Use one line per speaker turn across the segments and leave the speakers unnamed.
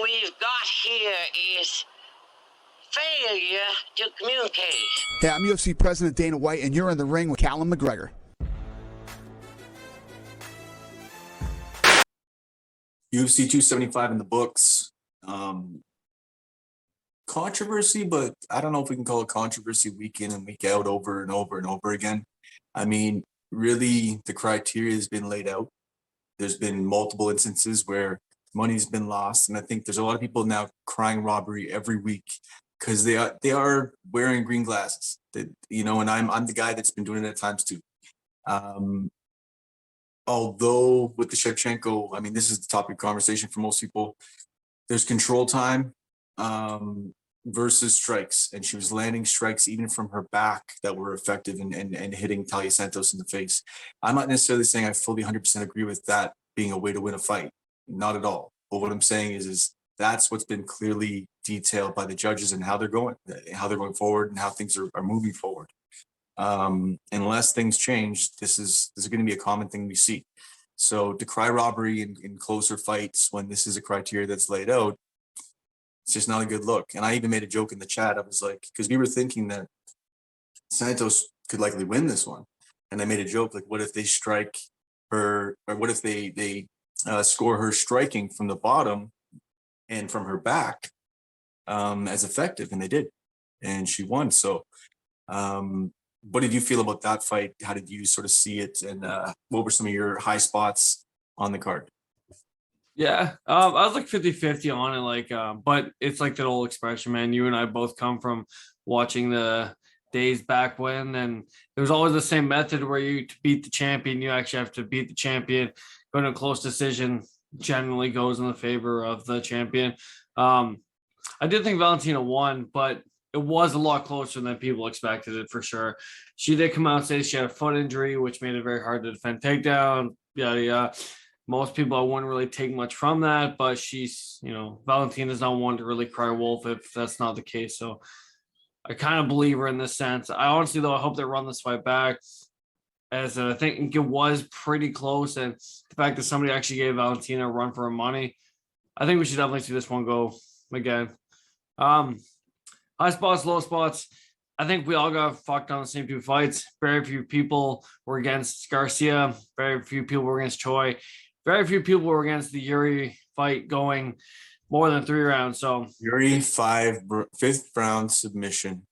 we've got here is failure to communicate.
Hey, I'm UFC President Dana White, and you're in the ring with Callum McGregor.
UFC 275 in the books. Controversy, but I don't know if we can call it controversy week in and week out over and over and over again. I mean, really, the criteria has been laid out. There's been multiple instances where money's been lost, and I think there's a lot of people now crying robbery every week because they are wearing green glasses. That, you know, and I'm the guy that's been doing it at times too. Although with the Shevchenko, I mean, this is the topic of conversation for most people. There's control time versus strikes, and she was landing strikes even from her back that were effective and hitting Talia Santos in the face. I'm not necessarily saying I fully 100% agree with that being a way to win a fight, not at all. But what I'm saying is that's what's been clearly detailed by the judges and how they're going forward and how things are moving forward. Unless things change, this is going to be a common thing we see. So to cry robbery in closer fights when this is a criteria that's laid out, it's just not a good look. And I even made a joke in the chat. I was like, because we were thinking that Santos could likely win this one. And I made a joke, like, what if they strike her, or what if they score her striking from the bottom and from her back as effective? And they did. And she won. So what did you feel about that fight? How did you sort of see it? And what were some of your high spots on the card?
Yeah, I was like 50-50 on it, like, but it's like that old expression, man. You and I both come from watching the days back when, and there's always the same method where to beat the champion, you actually have to beat the champion. Going to a close decision generally goes in the favor of the champion. I did think Valentina won, but it was a lot closer than people expected it for sure. She did come out and say she had a foot injury, which made it very hard to defend takedown. Yeah. Most people, I wouldn't really take much from that, but she's, Valentina's not one to really cry wolf if that's not the case. So I kind of believe her in this sense. I honestly, though, I hope they run this fight back, as I think it was pretty close. And the fact that somebody actually gave Valentina a run for her money, I think we should definitely see this one go again. High spots, low spots. I think we all got fucked on the same two fights. Very few people were against Garcia. Very few people were against Choi. Very few people were against the Yuri fight going more than 3 rounds. So
Yuri fifth round submission.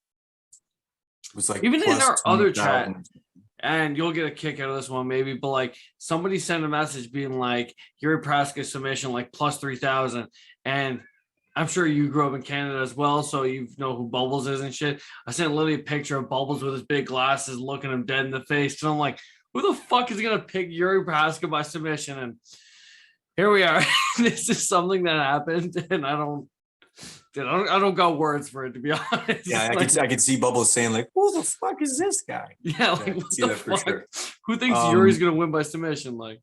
It was like
even in our other chat,
2,000.
and you'll get a kick out of this one maybe, but like somebody sent a message being like Yuri Praska submission like plus 3,000, and I'm sure you grew up in Canada as well, so you know who Bubbles is and shit. I sent Lily a picture of Bubbles with his big glasses looking him dead in the face. And I'm like, who the fuck is going to pick Yuri Praska by submission? And here we are. This is something that happened, and I don't got words for it, to be honest.
Yeah, I could see Bubbles saying like, who the fuck is this guy?
Yeah, like, what the fuck? Sure. Who thinks Yuri's going to win by submission? Like,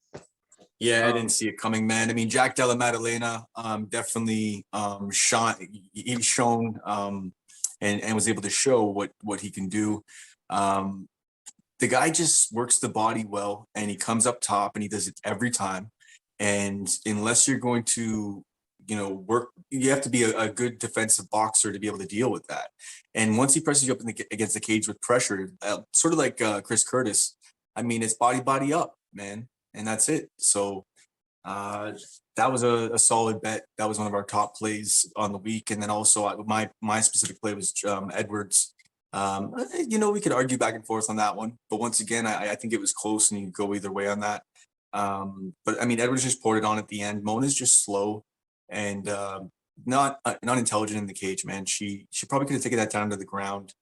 yeah, I didn't see it coming, man. I mean, Jack Della Maddalena definitely shown and was able to show what he can do. The guy just works the body well, and he comes up top, and he does it every time. And unless you're going to, work, you have to be a good defensive boxer to be able to deal with that. And once he presses you up against the cage with pressure, sort of like Chris Curtis, I mean, it's body up, man. And that's it. So that was a solid bet. That was one of our top plays on the week. And then also my specific play was Edwards. We could argue back and forth on that one. But once again, I think it was close, and you could go either way on that. But I mean, Edwards just poured it on at the end. Mona's just slow and not intelligent in the cage, man. She probably could have taken that down to the ground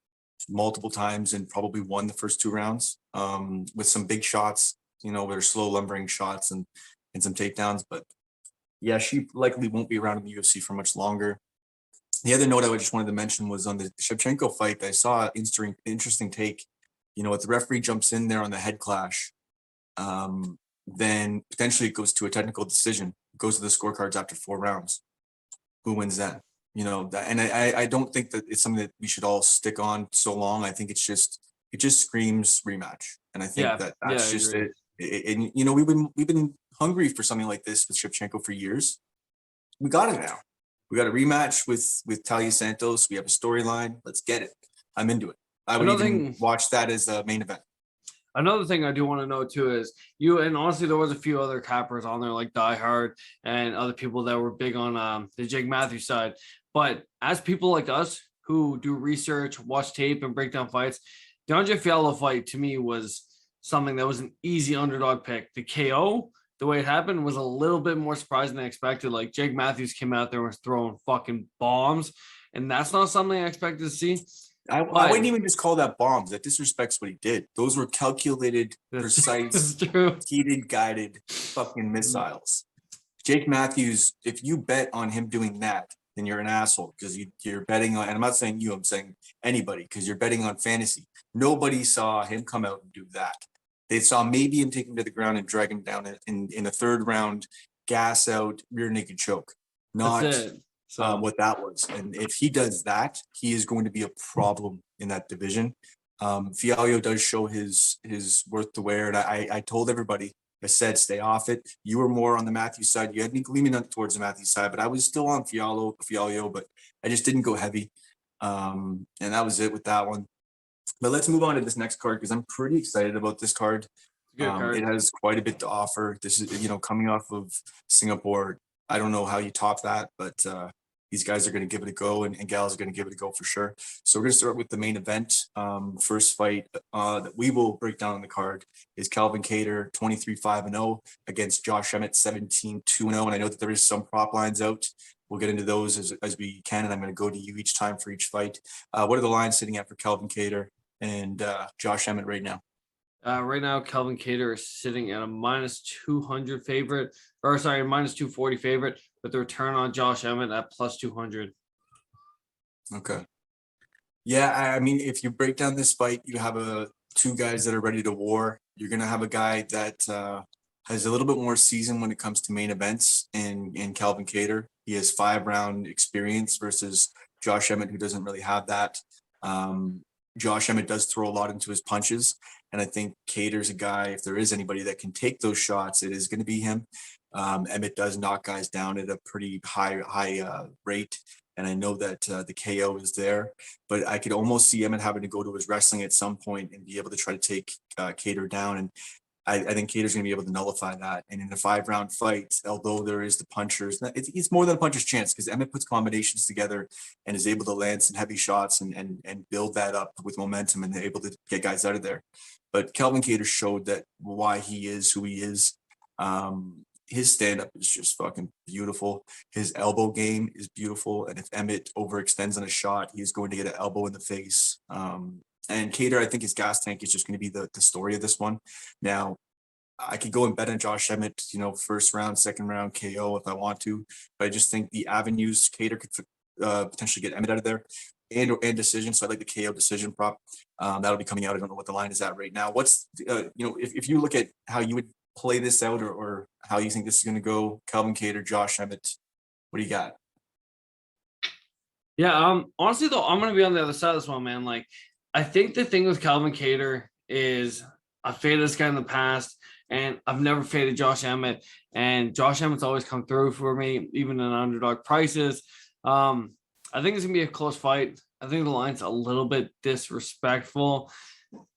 multiple times and probably won the first 2 rounds with some big shots, with her slow lumbering shots and some takedowns. But yeah, she likely won't be around in the UFC for much longer. The other note I just wanted to mention was on the Shevchenko fight. I saw an interesting take. If the referee jumps in there on the head clash, then potentially it goes to a technical decision. It goes to the scorecards after 4 rounds. Who wins then? And I don't think that it's something that we should all stick on so long. I think it just screams rematch. And I think that's just it. And we've been hungry for something like this with Shevchenko for years. We got it now. We got a rematch with Talia Santos. We have a storyline. Let's get it. I'm into it. I would even watch that as a main event.
Another thing I do want to know too is you, and honestly, there was a few other cappers on there like Die Hard and other people that were big on the Jake Matthews side. But as people like us who do research, watch tape, and break down fights, the Andre Fialho fight to me was something that was an easy underdog pick. The KO, the way it happened, was a little bit more surprising than I expected. Like Jake Matthews came out there and was throwing fucking bombs, and that's not something I expected to see.
I wouldn't even just call that bombs. That disrespects what he did. Those were calculated, precise, heated, guided fucking missiles. Jake Matthews, if you bet on him doing that, then you're an asshole because you're betting on, and I'm not saying you, I'm saying anybody, because you're betting on fantasy. Nobody saw him come out and do that. They saw maybe him take him to the ground and drag him down in a third round, gas out, rear naked choke. Not what that was. And if he does that, he is going to be a problem in that division. Fialho does show his worth to wear. And I told everybody, I said, stay off it. You were more on the Matthews side. You had me leaning towards the Matthews side, but I was still on Fialho, but I just didn't go heavy. And that was it with that one. But let's move on to this next card because I'm pretty excited about this card. It has quite a bit to offer. This is, coming off of Singapore. I don't know how you top that, but these guys are going to give it a go, and gals are going to give it a go for sure. So we're going to start with the main event. First fight that we will break down on the card is Calvin Kattar, 23-5-0 against Josh Emmett, 17-2-0. And I know that there is some prop lines out. We'll get into those as we can, and I'm going to go to you each time for each fight. What are the lines sitting at for Calvin Kattar and Josh Emmett right now?
Right now, Calvin Kattar is sitting at a -200 favorite, or sorry, -240 favorite, with the return on Josh Emmett at +200.
Okay. Yeah, I mean, if you break down this fight, you have two guys that are ready to war. You're going to have a guy that has a little bit more season when it comes to main events in Calvin Kattar. He has 5-round experience versus Josh Emmett, who doesn't really have that. Josh Emmett does throw a lot into his punches. And I think Kattar's a guy, if there is anybody that can take those shots, it is going to be him. Emmett does knock guys down at a pretty high rate. And I know that the KO is there, but I could almost see Emmett having to go to his wrestling at some point and be able to try to take Kattar down. And I think Kattar's going to be able to nullify that. And in a 5-round fight, although there is the punchers, it's more than a puncher's chance because Emmett puts combinations together and is able to land some heavy shots and build that up with momentum and able to get guys out of there. But Calvin Kattar showed that why he is who he is. His stand-up is just fucking beautiful. His elbow game is beautiful. And if Emmett overextends on a shot, he's going to get an elbow in the face. And Kattar, I think his gas tank is just going to be the story of this one. Now, I could go and bet on Josh Emmett, first round, second round KO if I want to. But I just think the avenues Kattar could potentially get Emmett out of there and decision. So I like the KO decision prop. That'll be coming out. I don't know what the line is at right now. What's, if you look at how you would play this out or how you think this is going to go, Calvin Kattar, Josh Emmett, what do you got?
Yeah, honestly though, I'm gonna be on the other side of this one, man. Like, I think the thing with Calvin Kattar is I faded this guy in the past, and I've never faded Josh Emmett, and Josh Emmett's always come through for me, even in underdog prices. I think it's gonna be a close fight. I think the line's a little bit disrespectful.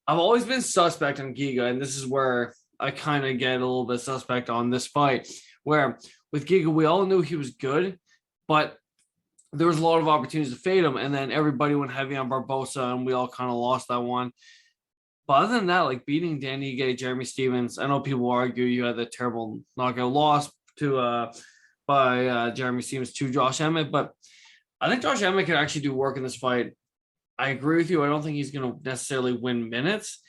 I've always been suspect on Giga, and this is where I kind of get a little bit suspect on this fight, where with Giga, we all knew he was good, but there was a lot of opportunities to fade him. And then everybody went heavy on Barbosa, and we all kind of lost that one. But other than that, like beating Danny Gay, Jeremy Stevens, I know people argue you had that terrible knockout loss by Jeremy Stevens to Josh Emmett, but I think Josh Emmett could actually do work in this fight. I agree with you. I don't think he's going to necessarily win minutes,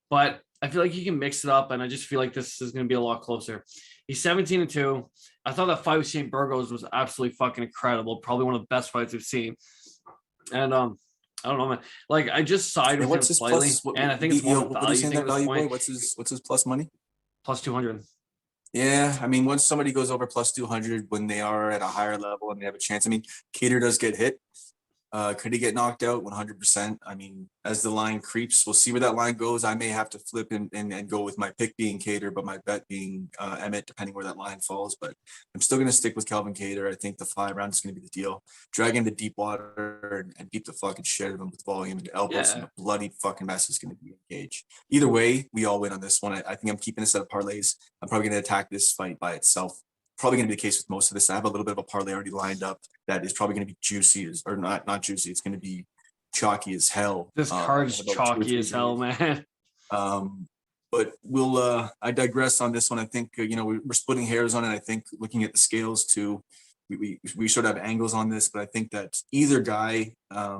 but I feel like he can mix it up, and I just feel like this is going to be a lot closer. He's 17-2. I thought that fight with Shane Burgos was absolutely fucking incredible. Probably one of the best fights we've seen. And I don't know, man. Like, I just side with him slightly, and I think it's more value thing at this point.
What's his plus money?
Plus 200.
Yeah, I mean, once somebody goes over plus 200 when they are at a higher level and they have a chance. I mean, Kattar does get hit. Could he get knocked out? 100%. I mean, as the line creeps, we'll see where that line goes. I may have to flip and go with my pick being Kattar, but my bet being Emmett, depending where that line falls. But I'm still going to stick with Calvin Kattar. I think the 5 rounds is going to be the deal. Drag him to deep water and beat the fucking shit out of him with volume and elbows, and a bloody fucking mess is going to be in cage. Either way, we all win on this one. I think I'm keeping this at parlays. I'm probably going to attack this fight by itself. Probably going to be the case with most of this. I have a little bit of a parlay already lined up that is probably going to be juicy or not juicy. It's going to be chalky as hell.
This card's chalky as hell, man.
But we'll I digress on this one. I think we're splitting hairs on it. I think looking at the scales too, we sort of have angles on this, but I think that either guy, I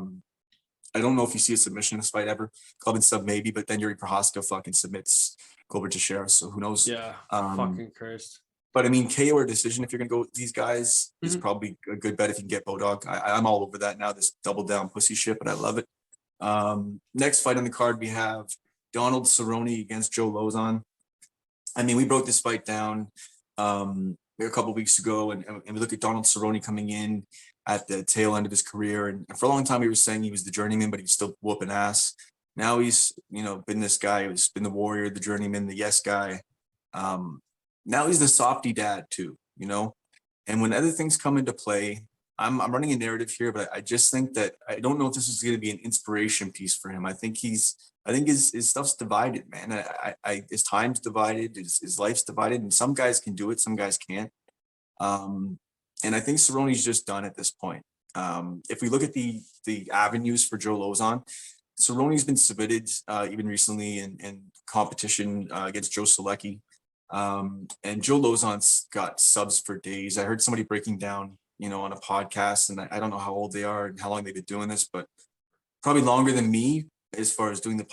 don't know if you see a submission in this fight ever. Club and sub maybe, but then Yuri Prohaska fucking submits Glover Teixeira, so who knows?
Yeah, fucking cursed.
But I mean, KO or decision, if you're going to go with these guys, is probably a good bet if you can get Bodog. I'm all over that now, this double down pussy shit, but I love it. Next fight on the card, we have Donald Cerrone against Joe Lozon. I mean, we broke this fight down a couple of weeks ago, and we look at Donald Cerrone coming in at the tail end of his career. And for a long time, we were saying he was the journeyman, but he's still whooping ass. Now he's, been this guy who's been the warrior, the journeyman, the yes guy. Now he's the softy dad too, and when other things come into play, I'm running a narrative here, but I just think that I don't know if this is going to be an inspiration piece for him. I think his stuff's divided, man. His time's divided, his life's divided, and some guys can do it, some guys can't. And I think Cerrone's just done at this point. If we look at the avenues for Joe Lozon, Cerrone's been submitted even recently in competition against Joe Solecki. And Joe Lozon's got subs for days. I heard somebody breaking down, on a podcast, and I don't know how old they are and how long they've been doing this, but probably longer than me as far as doing their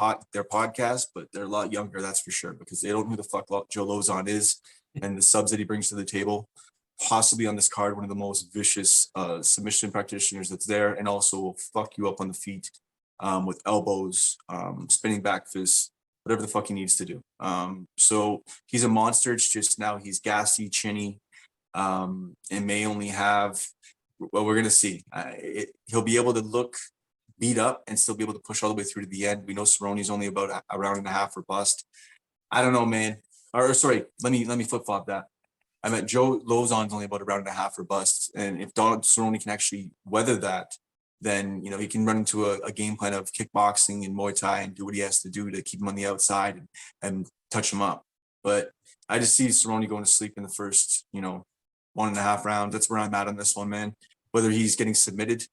podcast, but they're a lot younger, that's for sure, because they don't know who the fuck Joe Lozon is and the subs that he brings to the table. Possibly on this card, one of the most vicious submission practitioners that's there, and also will fuck you up on the feet with elbows, spinning back fists, whatever the fuck he needs to do. So he's a monster. It's just now he's gassy, chinny, and may only have, well, we're going to see. He'll be able to look beat up and still be able to push all the way through to the end. We know Cerrone's only about a round and a half or bust. I don't know, man. Or sorry, let me flip-flop that. I meant Joe Lozon's only about a round and a half or bust. And if Donald Cerrone can actually weather that, then he can run into a game plan of kickboxing and Muay Thai and do what he has to do to keep him on the outside and touch him up. But I just see Cerrone going to sleep in the first, 1.5 rounds. That's where I'm at on this one, man. Whether he's getting submitted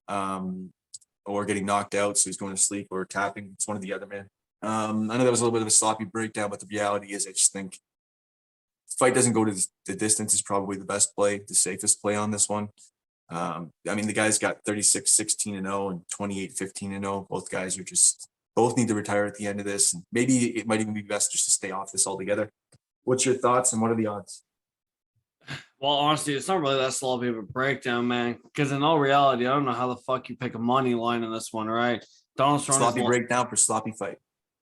or getting knocked out, so he's going to sleep, or tapping, it's one or the other, man. I know that was a little bit of a sloppy breakdown, but the reality is I just think the fight doesn't go to the distance is probably the best play, the safest play on this one. I mean, the guy's got 36-16-0 and 28-15-0. Both guys both need to retire at the end of this. And maybe it might even be best just to stay off this altogether. What's your thoughts and what are the odds?
Well, honestly, it's not really that sloppy of a breakdown, man. Because in all reality, I don't know how the fuck you pick a money line in this one, right? Donald Cerrone.
Sloppy breakdown for sloppy fight.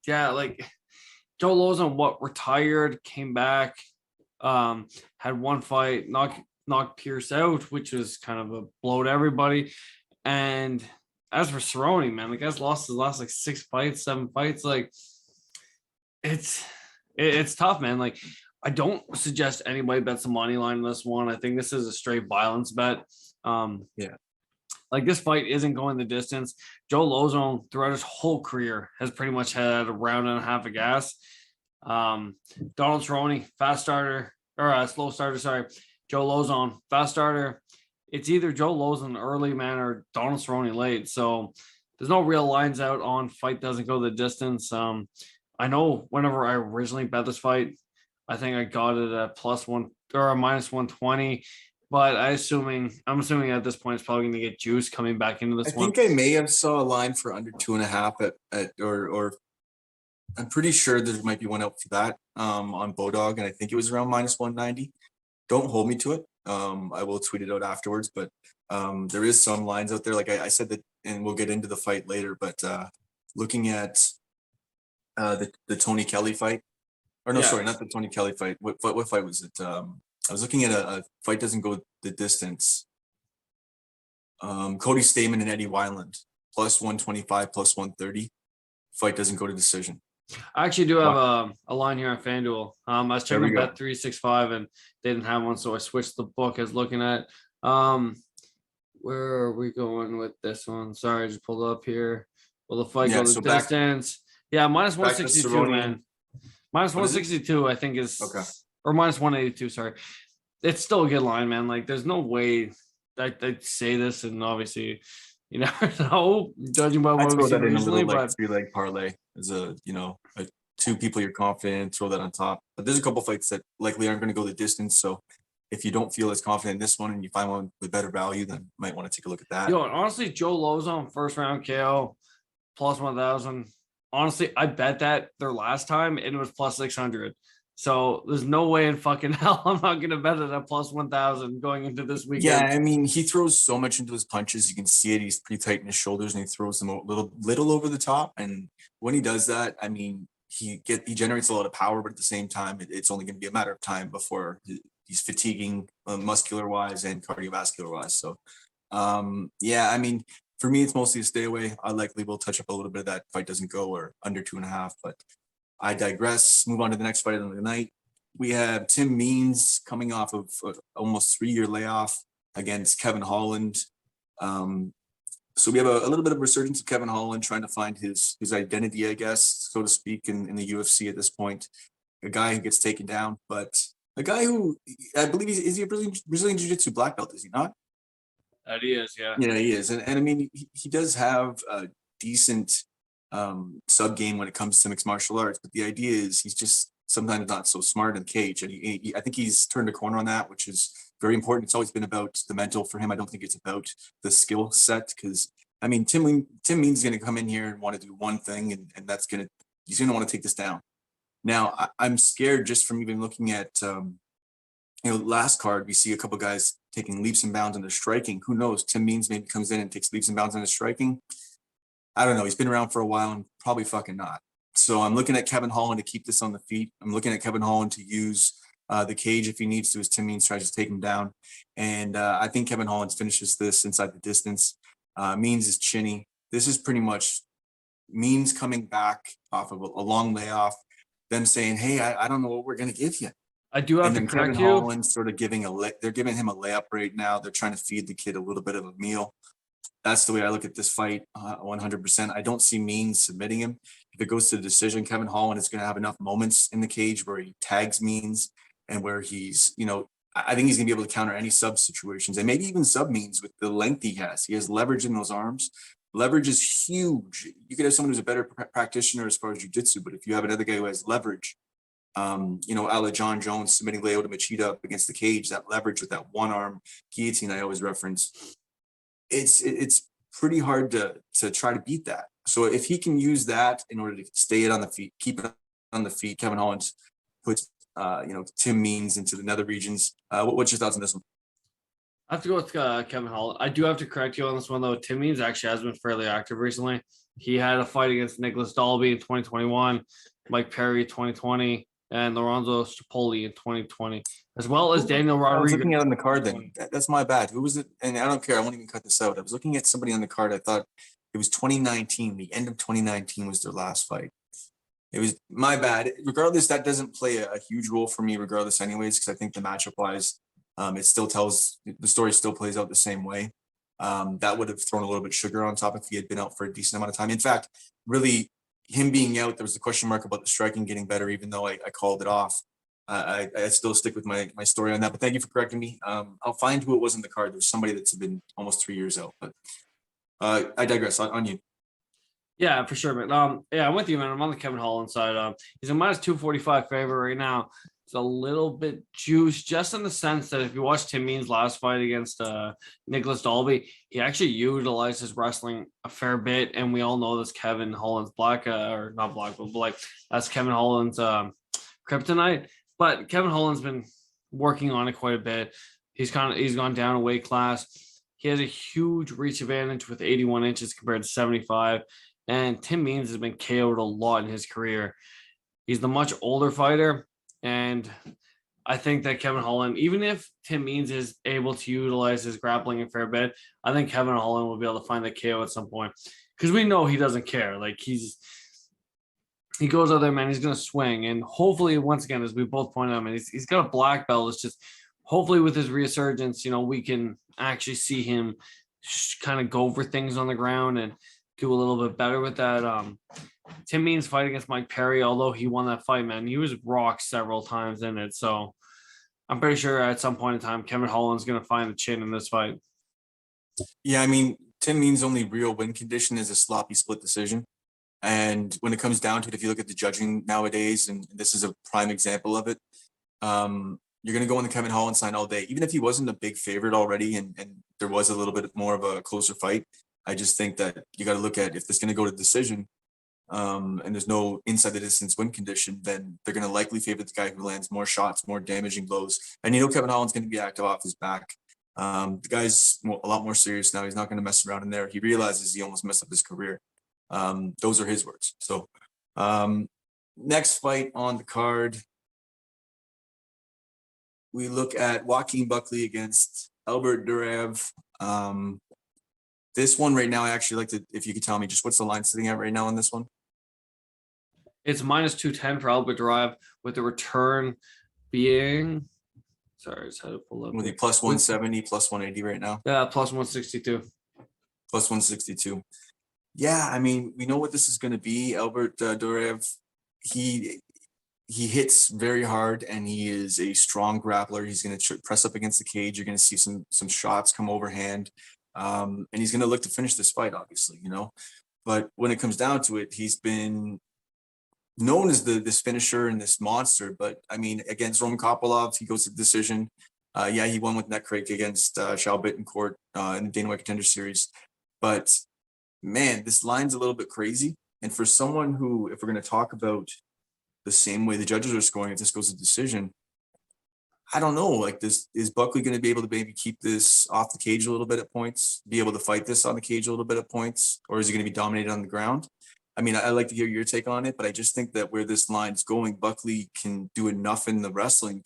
Yeah, like Joe Lozon, retired, came back, had one fight, knocked Pierce out, which was kind of a blow to everybody. And as for Cerrone, man, the guy's lost his last 6 fights, 7 fights. Like, it's tough, man. Like, I don't suggest anybody bets the money line in this one. I think this is a straight violence bet.
Yeah.
Like, this fight isn't going the distance. Joe Lozon, throughout his whole career, has pretty much had a round and a half of gas. Donald Cerrone, fast starter, or slow starter, sorry. Joe Lozon, fast starter. It's either Joe Lozon early, man, or Donald Cerrone late. So there's no real lines out on fight doesn't go the distance. I know whenever I originally bet this fight, I think I got it at +1 or a -120. But I'm assuming at this point it's probably going to get juice coming back into this one.
I think I may have saw a line for under 2.5 or I'm pretty sure there might be one out for that on Bodog, and I think it was around -190. Don't hold me to it. I will tweet it out afterwards, but there is some lines out there. Like I said that, and we'll get into the fight later, but looking at the Tony Kelly fight, or no,
Yeah.
sorry, not the Tony Kelly fight. What fight was it? I was looking at a fight doesn't go the distance. Cody Stamen and Eddie Wineland, +125, +130. Fight doesn't go to decision.
I actually do have a line here on FanDuel. I was
There
checking
we go.
Bet365 and they didn't have one, so I switched the book I was looking at. Where are we going with this one? Sorry, I just pulled up here. Will the fight go the distance? Yeah, minus
back to
162,
Cerrone.
man. Minus
What is it?
162, I think is
Okay.
or minus 182. Sorry, it's still a good line, man. Like, there's no way I'd say this, and obviously, you never know, judging by
I
what we've
throw
seen
that in a
recently.
little like
But
3-leg parlay as a two people you're confident, throw that on top. But there's a couple fights that likely aren't going to go the distance. So if you don't feel as confident in this one and you find one with better value, then you might want to take a look at that.
yo, honestly, Joe Lozon first round KO +1,000. Honestly, I bet that their last time and it was +600. So there's no way in fucking hell I'm not gonna bet it at +1,000 going into this weekend.
Yeah, I mean, he throws so much into his punches. You can see it. He's pretty tight in his shoulders, and he throws them a little over the top. And when he does that, I mean, he generates a lot of power, but at the same time, it's only going to be a matter of time before he's fatiguing, muscular wise and cardiovascular wise. So, yeah, I mean, for me, it's mostly a stay away. I likely will touch up a little bit of that fight doesn't go or under 2.5, but I digress. Move on to the next fight of the night. We have Tim Means coming off of almost 3-year layoff against Kevin Holland. So we have a little bit of resurgence of Kevin Holland trying to find his identity, I guess, so to speak, in the UFC at this point. A guy who gets taken down, but a guy who I believe is he a Brazilian Jiu-Jitsu black belt, is he not?
That he is, yeah.
Yeah, he is. And I mean, he does have a decent sub game when it comes to mixed martial arts, but the idea is he's just sometimes not so smart in the cage. And I think he's turned a corner on that, which is very important. It's always been about the mental for him. I don't think it's about the skill set, because I mean, Tim Means is going to come in here and want to do one thing, and he's going to want to take this down. Now, I'm scared just from even looking at, last card, we see a couple guys taking leaps and bounds on their striking. Who knows? Tim Means maybe comes in and takes leaps and bounds on his striking. I don't know. He's been around for a while and probably fucking not. So I'm looking at Kevin Holland to keep this on the feet. I'm looking at Kevin Holland to use the cage if he needs to, as Tim Means tries to take him down. And I think Kevin Holland finishes this inside the distance. Means is chinny. This is pretty much Means coming back off of a long layoff, them saying, hey, I don't know what we're going to give you.
I do have to correct you.
Holland sort of they're giving him a layup right now. They're trying to feed the kid a little bit of a meal. That's the way I look at this fight, 100%. I don't see Means submitting him. If it goes to the decision, Kevin Holland is going to have enough moments in the cage where he tags Means and where he's, I think he's going to be able to counter any sub situations and maybe even sub Means with the length he has. He has leverage in those arms. Leverage is huge. You could have someone who's a better practitioner as far as jiu-jitsu, but if you have another guy who has leverage, a la John Jones submitting Lyoto Machida up against the cage, that leverage with that one arm guillotine I always reference, it's pretty hard to try to beat that. So if he can use that in order to stay it on the feet, keep it on the feet, Kevin Holland puts Tim Means into the nether regions. What's your thoughts on this one?
I have to go with Kevin Holland. I do have to correct you on this one, though. Tim Means actually has been fairly active recently. He had a fight against Nicholas Dalby in 2021, Mike Perry 2020, and Lorenzo Strapoli in 2020, as well as Daniel Rodriguez.
I was looking at on the card then. That's my bad. Who was it? And I don't care. I won't even cut this out. I was looking at somebody on the card. I thought it was 2019. The end of 2019 was their last fight. It was my bad. Regardless, that doesn't play a huge role for me regardless anyways, because I think the matchup wise, it still tells the story still plays out the same way. That would have thrown a little bit sugar on top if he had been out for a decent amount of time. In fact, really, him being out, there was a question mark about the striking getting better, even though I called it off. I still stick with my story on that. But thank you for correcting me. I'll find who it was in the card. There's somebody that's been almost 3 years out. But I digress. On you.
Yeah, for sure, man. Yeah, I'm with you, man. I'm on the Kevin Holland side. He's a minus 245 favorite right now. It's a little bit juiced, just in the sense that if you watch Tim Means' last fight against Nicholas Dalby, he actually utilized his wrestling a fair bit, and we all know this Kevin Holland's or not black, but like that's Kevin Holland's kryptonite. But Kevin Holland's been working on it quite a bit. He's gone down a weight class. He has a huge reach advantage with 81 inches compared to 75. And Tim Means has been KO'd a lot in his career. He's the much older fighter. And I think that Kevin Holland, even if Tim Means is able to utilize his grappling a fair bit, I think Kevin Holland will be able to find the KO at some point because we know he doesn't care. Like he goes out there, man. He's gonna swing, and hopefully, once again, as we both pointed out, man, he's got a black belt. It's just hopefully with his resurgence, we can actually see him kind of go for things on the ground and do a little bit better with that. Tim Means' fight against Mike Perry, although he won that fight, man, he was rocked several times in it. So I'm pretty sure at some point in time, Kevin Holland's going to find the chin in this fight.
Yeah, I mean, Tim Means' only real win condition is a sloppy split decision. And when it comes down to it, if you look at the judging nowadays, and this is a prime example of it, you're going to go on the Kevin Holland side all day. Even if he wasn't a big favorite already and there was a little bit more of a closer fight, I just think that you got to look at if this is going to go to decision and there's no inside the distance win condition, then they're going to likely favor the guy who lands more shots, more damaging blows. And Kevin Holland's going to be active off his back. The guy's a lot more serious now. He's not going to mess around in there. He realizes he almost messed up his career. Those are his words. So next fight on the card, we look at Joaquin Buckley against Albert Duraev. This one right now, I actually like to, if you could tell me just what's the line sitting at right now on this one?
It's minus 210 for Albert Duraev with the return being, sorry, I just had to pull up.
With the plus 170, plus 180 right now.
Yeah, plus 162.
Plus 162. Yeah, I mean, we know what this is going to be. Albert Duraev, he hits very hard, and he is a strong grappler. He's going to press up against the cage. You're going to see some shots come overhand, and he's going to look to finish this fight, obviously, But when it comes down to it, he's been known as this finisher and this monster. But I mean, against Roman Kopylov, he goes to decision. Yeah, he won with neck break against Shao Bittencourt in the Dana White Contender Series. But man, this line's a little bit crazy. And for someone who, if we're going to talk about the same way the judges are scoring, if this goes to decision, I don't know. Like, is Buckley going to be able to maybe keep this off the cage a little bit at points, be able to fight this on the cage a little bit at points, or is he going to be dominated on the ground? I mean, I'd like to hear your take on it, but I just think that where this line's going, Buckley can do enough in the wrestling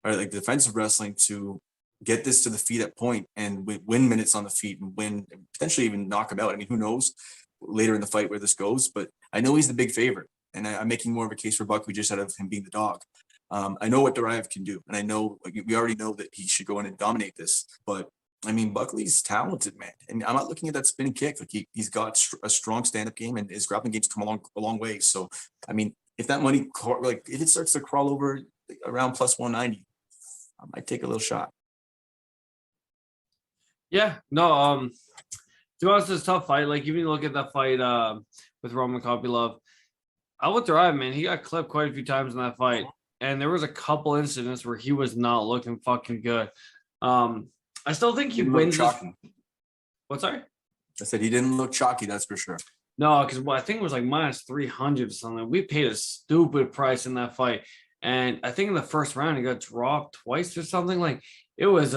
defensive wrestling to get this to the feet at point and win minutes on the feet and win, potentially even knock him out. I mean, who knows later in the fight where this goes, but I know he's the big favorite, and I'm making more of a case for Buckley just out of him being the dog. I know what Duraev can do, and I know we already know that he should go in and dominate this, but I mean, Buckley's talented, man. And I'm not looking at that spinning kick. Like he's got a strong stand-up game, and his grappling game's come a long way. So, I mean, if that money, if it starts to crawl over around plus 190, I might take a little shot.
Yeah, no, to be honest, it's a tough fight. Like, even look at that fight with Roman Kopylov. Albert Duraev, man, he got clipped quite a few times in that fight. And there was a couple incidents where he was not looking fucking good. I still think he wins. What's sorry?
I said he didn't look chalky, that's for sure.
No, because I think it was like minus 300 or something. We paid a stupid price in that fight. And I think in the first round, he got dropped twice or something. Like, it was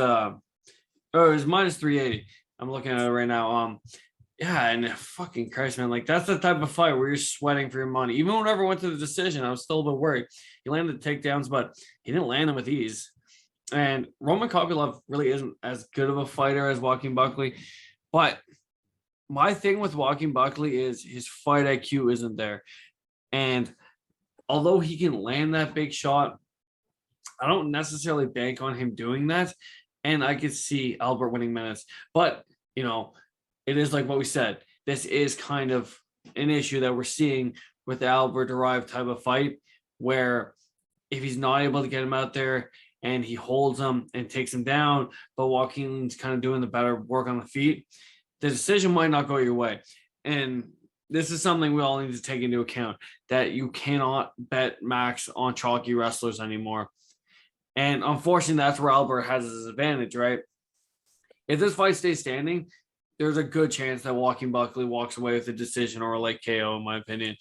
minus 380. I'm looking at it right now. Yeah, and fucking Christ, man. Like, that's the type of fight where you're sweating for your money. Even whenever I went to the decision, I was still a bit worried. He landed the takedowns, but he didn't land them with ease. And Roman Kopylov really isn't as good of a fighter as Joaquin Buckley. But my thing with Joaquin Buckley is his fight IQ isn't there. And although he can land that big shot, I don't necessarily bank on him doing that. And I could see Albert winning minutes. But, it is like what we said. This is kind of an issue that we're seeing with the Albert Duraev type of fight, where if he's not able to get him out there and he holds him and takes him down, but Joaquin's kind of doing the better work on the feet, the decision might not go your way. And this is something we all need to take into account, that you cannot bet max on chalky wrestlers anymore. And unfortunately, that's where Albert has his advantage, right? If this fight stays standing, there's a good chance that Joaquin Buckley walks away with a decision or a late KO, in my opinion.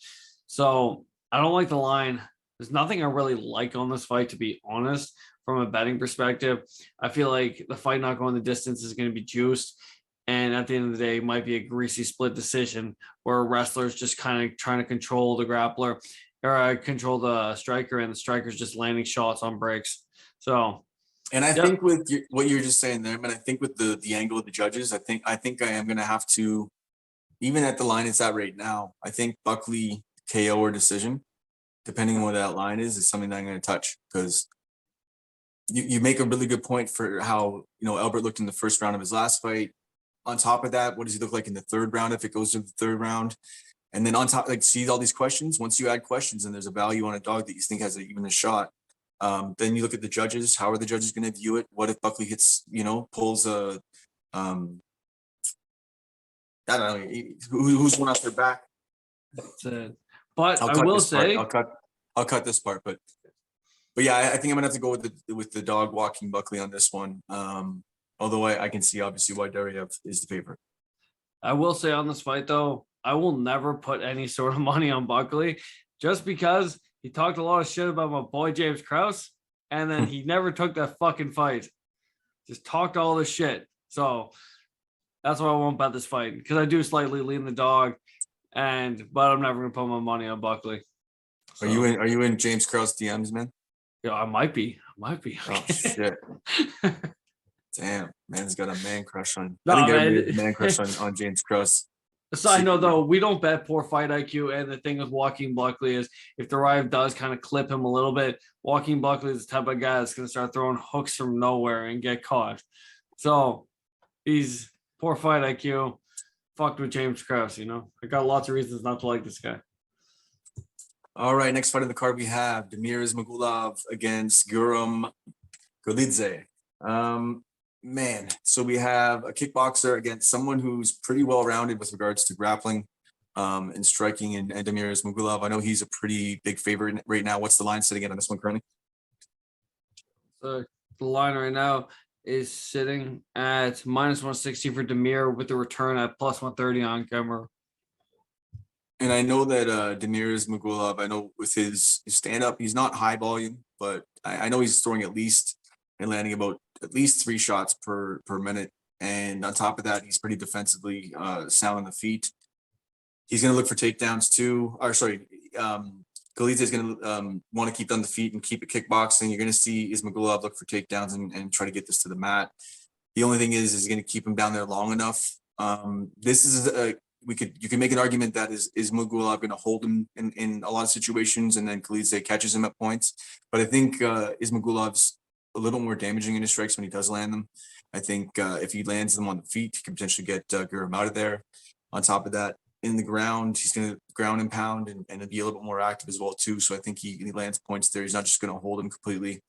So I don't like the line. There's nothing I really like on this fight, to be honest, from a betting perspective. I feel like the fight not going the distance is going to be juiced. And at the end of the day, it might be a greasy split decision where a wrestler's just kind of trying to control the grappler or control the striker, and the striker's just landing shots on breaks. So,
And I
yep.
think with what you were just saying there, but I think with the angle of the judges, I think I am going to have to, even at the line it's at right now, I think Buckley KO or decision, depending on what that line is something that I'm going to touch, because you make a really good point for how, Albert looked in the first round of his last fight. On top of that, what does he look like in the third round if it goes to the third round? And then on top, like, see all these questions. Once you add questions and there's a value on a dog that you think has even a shot, then you look at the judges. How are the judges going to view it? What if Buckley hits, pulls a, I don't know, who's one off their back?
That's it. But I will say,
I'll cut this part, but yeah, I think I'm gonna have to go with the dog walking Buckley on this one. Although I can see obviously why Dariev is the favorite.
I will say on this fight though, I will never put any sort of money on Buckley, just because he talked a lot of shit about my boy James Krause, and then he never took that fucking fight. Just talked all this shit. So that's why I won't bet this fight, because I do slightly lean the dog, but I'm never gonna put my money on Buckley.
So, are you in James Krause DMs, man?
Yeah, I might be.
Oh shit. Damn, man's got a man crush on.
No,
I think
man.
everybody has a man crush on James Krause.
Side note though, we don't bet poor fight IQ, and the thing with Joaquin Buckley is if the Rive does kind of clip him a little bit, Joaquin Buckley is the type of guy that's going to start throwing hooks from nowhere and get caught. So he's poor fight IQ, fucked with James Krause. I got lots of reasons not to like this guy.
All right, next fight on the card we have Damir Ismagulov against Guram Golidze. Man, so we have a kickboxer against someone who's pretty well-rounded with regards to grappling and striking, and Damir Ismagulov. I know he's a pretty big favorite right now. What's the line sitting at on this one currently?
So the line right now is sitting at -160 for Damir, with the return at +130 on camera.
And I know that Damir Ismagulov, I know with his stand-up, he's not high volume, but I know he's throwing at least and landing about at least 3 shots per minute. And on top of that, he's pretty defensively sound on the feet. He's going to look for takedowns too. Golidze is going to want to keep on the feet and keep it kickboxing. You're going to see Ismagulov look for takedowns and try to get this to the mat. The only thing is going to keep him down there long enough. This is you can make an argument that is Ismagulov going to hold him in a lot of situations, and then Golidze catches him at points. But I think Ismagulov's a little more damaging in his strikes when he does land them. I think if he lands them on the feet, he can potentially get Guram out of there. On top of that, in the ground, he's going to ground and pound and be a little bit more active as well too. So I think he lands points there. He's not just going to hold him completely.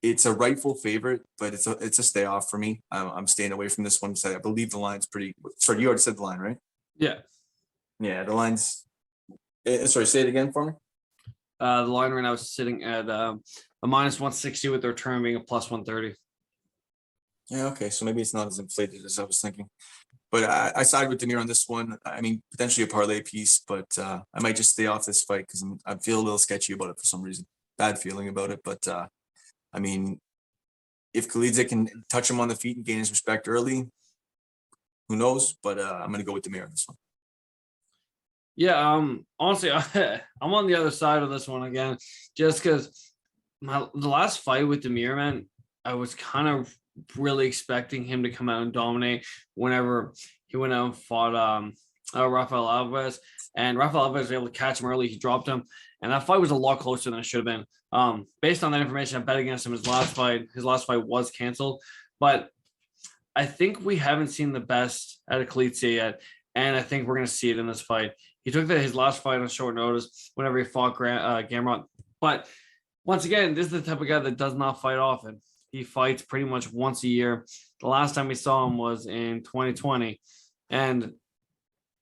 It's a rightful favorite, but it's a stay off for me. I'm staying away from this one. So I believe the line's pretty. Sorry, you already said the line, right?
Yeah.
Yeah, the line's. Sorry, say it again for me.
The line right now is sitting at a -160 with the return being a +130.
Yeah, okay. So maybe it's not as inflated as I was thinking. But I side with Damir on this one. I mean, potentially a parlay piece, but I might just stay off this fight because I feel a little sketchy about it for some reason. Bad feeling about it. But, I mean, if Golidze can touch him on the feet and gain his respect early, who knows? But I'm going to go with Damir on this one.
Yeah, honestly, I'm on the other side of this one again, just because the last fight with Damir, man, I was kind of really expecting him to come out and dominate whenever he went out and fought Rafael Alvarez, and Rafael Alvarez was able to catch him early. He dropped him, and that fight was a lot closer than it should have been. Based on that information, I bet against him his last fight. His last fight was canceled, but I think we haven't seen the best out of Golidze yet, and I think we're going to see it in this fight. He took his last fight on short notice whenever he fought Gamrot. But once again, this is the type of guy that does not fight often. He fights pretty much once a year. The last time we saw him was in 2020. And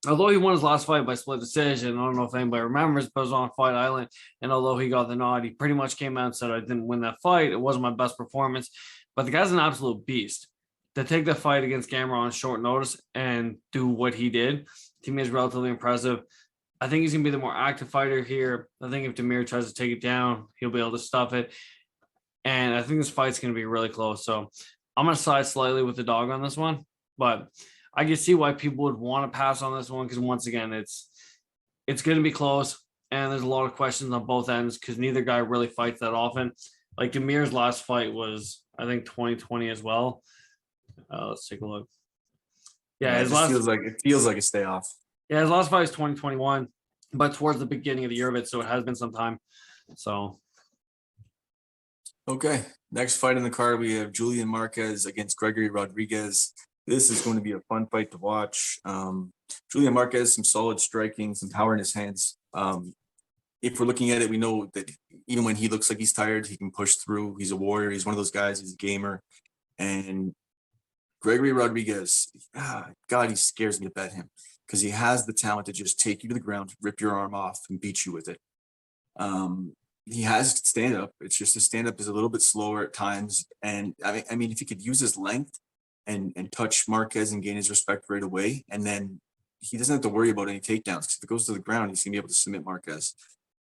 although he won his last fight by split decision, I don't know if anybody remembers, but it was on Fight Island. And although he got the nod, he pretty much came out and said, I didn't win that fight. It wasn't my best performance. But the guy's an absolute beast. To take the fight against Gamrot on short notice and do what he did, to me is relatively impressive. I think he's going to be the more active fighter here. I think if Damir tries to take it down, he'll be able to stuff it. And I think this fight's going to be really close. So I'm going to side slightly with the dog on this one. But I can see why people would want to pass on this one because, once again, it's going to be close. and there's a lot of questions on both ends because neither guy really fights that often. Like Demir's last fight was, I think, 2020 as well. Let's take a look. Yeah,
it
his
just
last
feels like a stay off.
yeah, his last fight is 2021, but towards the beginning of the year of it, so it has been some time. So
Okay, next fight in the card, we have Julian Marquez against Gregory Rodriguez. This is going to be a fun fight to watch. Julian Marquez, some solid striking, some power in his hands. If we're looking at it, we know that even when he looks like he's tired, he can push through. He's a warrior. He's one of those guys. He's a gamer. And Gregory Rodriguez, God, he scares me to bet him because he has the talent to just take you to the ground, rip your arm off, and beat you with it. He has stand up. It's just his stand up is a little bit slower at times. And I mean, if he could use his length and touch Marquez and gain his respect right away, and then he doesn't have to worry about any takedowns because if it goes to the ground, he's gonna be able to submit Marquez.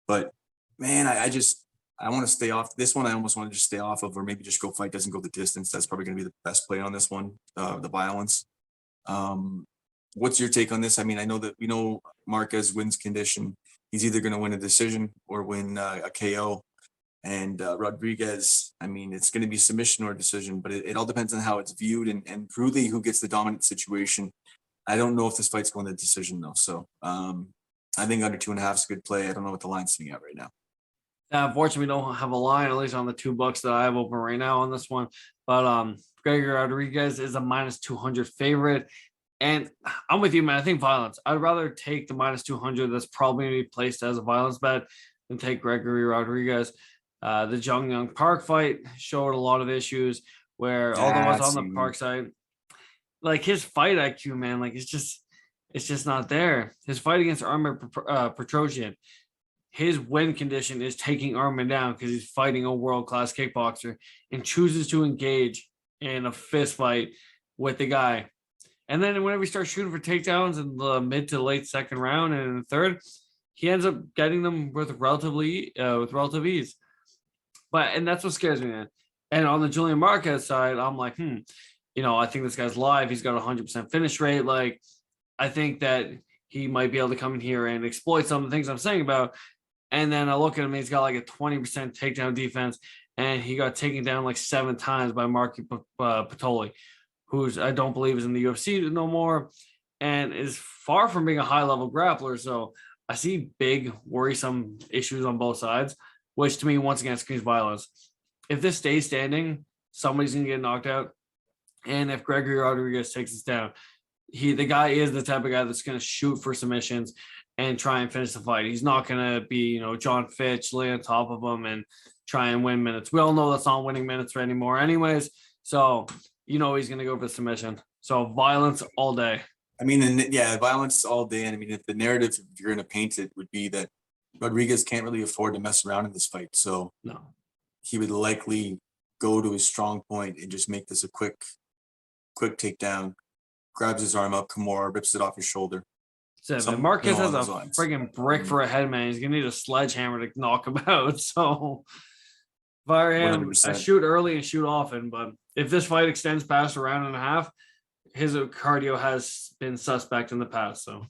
But man, I want to stay off this one. I almost want to just stay off of, or maybe just go fight doesn't go the distance. That's probably going to be the best play on this one. The violence. What's your take on this? I mean, I know that we know Marquez wins condition. He's either going to win a decision or win a KO. And Rodriguez, I mean, it's going to be submission or decision, but it all depends on how it's viewed and truly who gets the dominant situation. I don't know if this fight's going to decision though. So I think under 2.5 is a good play. I don't know what the line's sitting at right now.
unfortunately, we don't have a line, at least on the 2 books that I have open right now on this one. But Gregory Rodriguez is a minus 200 favorite. And I'm with you, man. I think violence. I'd rather take the minus 200 that's probably going to be placed as a violence bet than take Gregory Rodriguez. The Jung Young Park fight showed a lot of issues where, although it's on the Park side, like his fight IQ, man, like it's just not there. His fight against Emmett Petrosian, his win condition is taking Arman down because he's fighting a world-class kickboxer and chooses to engage in a fist fight with the guy. And then whenever he starts shooting for takedowns in the mid to late second round and in the third, he ends up getting them with relative ease. And that's what scares me, man. And on the Julian Marquez side, I'm like, I think this guy's live. He's got a 100% finish rate. Like, I think that he might be able to come in here and exploit some of the things I'm saying about. And then I look at him, he's got like a 20% takedown defense, and he got taken down like 7 times by Marky Patoli, who's I don't believe is in the UFC no more, and is far from being a high-level grappler. So I see big, worrisome issues on both sides, which to me, once again, screams violence. If this stays standing, somebody's going to get knocked out. And if Gregory Rodriguez takes this down, the guy is the type of guy that's going to shoot for submissions and try and finish the fight. He's not going to be, John Fitch, lay on top of him and try and win minutes. We all know that's not winning minutes anymore anyways. So, he's going to go for the submission. So violence all day.
I mean, violence all day. And I mean, if the narrative, if you're going to paint it, would be that Rodriguez can't really afford to mess around in this fight. So
no,
he would likely go to his strong point and just make this a quick takedown, grabs his arm up, Kimura, rips it off his shoulder.
Marquez has a friggin' brick for a head, man. He's gonna need a sledgehammer to knock him out. So fire him. 100%. I shoot early and shoot often, but if this fight extends past a round and a half, his cardio has been suspect in the past. So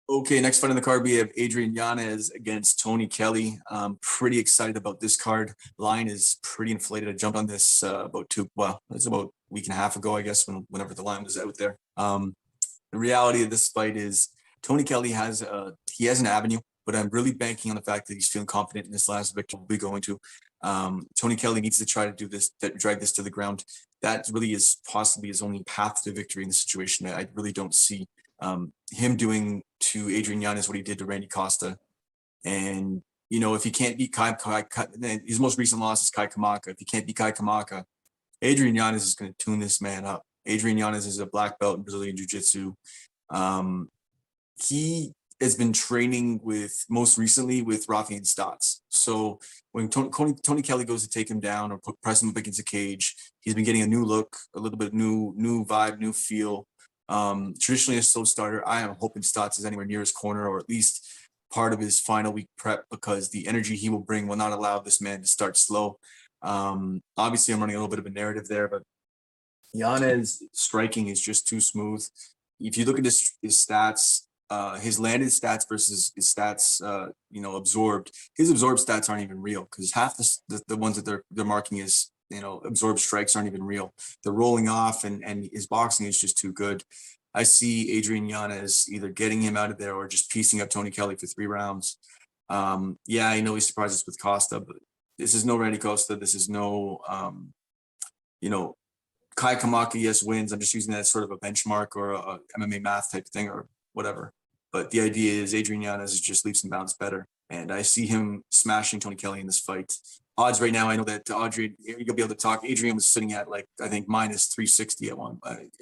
okay, next fight on the card, we have Adrian Yanez against Tony Kelly. I'm pretty excited about this card. Line is pretty inflated. I jumped on this it's about a week and a half ago, I guess, whenever the line was out there. The reality of this fight is Tony Kelly has an avenue, but I'm really banking on the fact that he's feeling confident in this last victory we'll be going to. Tony Kelly needs to try to do this, drag this to the ground. That really is possibly his only path to victory in the situation. I really don't see him doing to Adrian Yanez what he did to Randy Costa. And, if he can't beat Kai, his most recent loss is Kai Kamaka. If he can't beat Kai Kamaka, Adrian Yanez is going to tune this man up. Adrian Yanez is a black belt in Brazilian Jiu-Jitsu. He has been training most recently with Rafael Stotts. So when Tony Kelly goes to take him down or press him up against a cage, he's been getting a new look, a little bit new vibe, new feel. Traditionally a slow starter. I am hoping Stotts is anywhere near his corner or at least part of his final week prep because the energy he will bring will not allow this man to start slow. Obviously I'm running a little bit of a narrative there, but Yanez striking is just too smooth. If you look at his stats, his landed stats versus his stats, absorbed. His absorbed stats aren't even real because half the ones that they're marking as absorbed strikes aren't even real. They're rolling off, and his boxing is just too good. I see Adrian Yanez either getting him out of there or just piecing up Tony Kelly for 3 rounds. Yeah, I know he surprised us with Costa, but this is no Randy Costa. This is no, Kai Kamaka, yes, wins. I'm just using that as sort of a benchmark or a MMA math type thing or whatever. But the idea is Adrian Yanez is just leaps and bounds better. And I see him smashing Tony Kelly in this fight. Odds right now, I know that Audrey, you'll be able to talk. Adrian was sitting at I think minus 360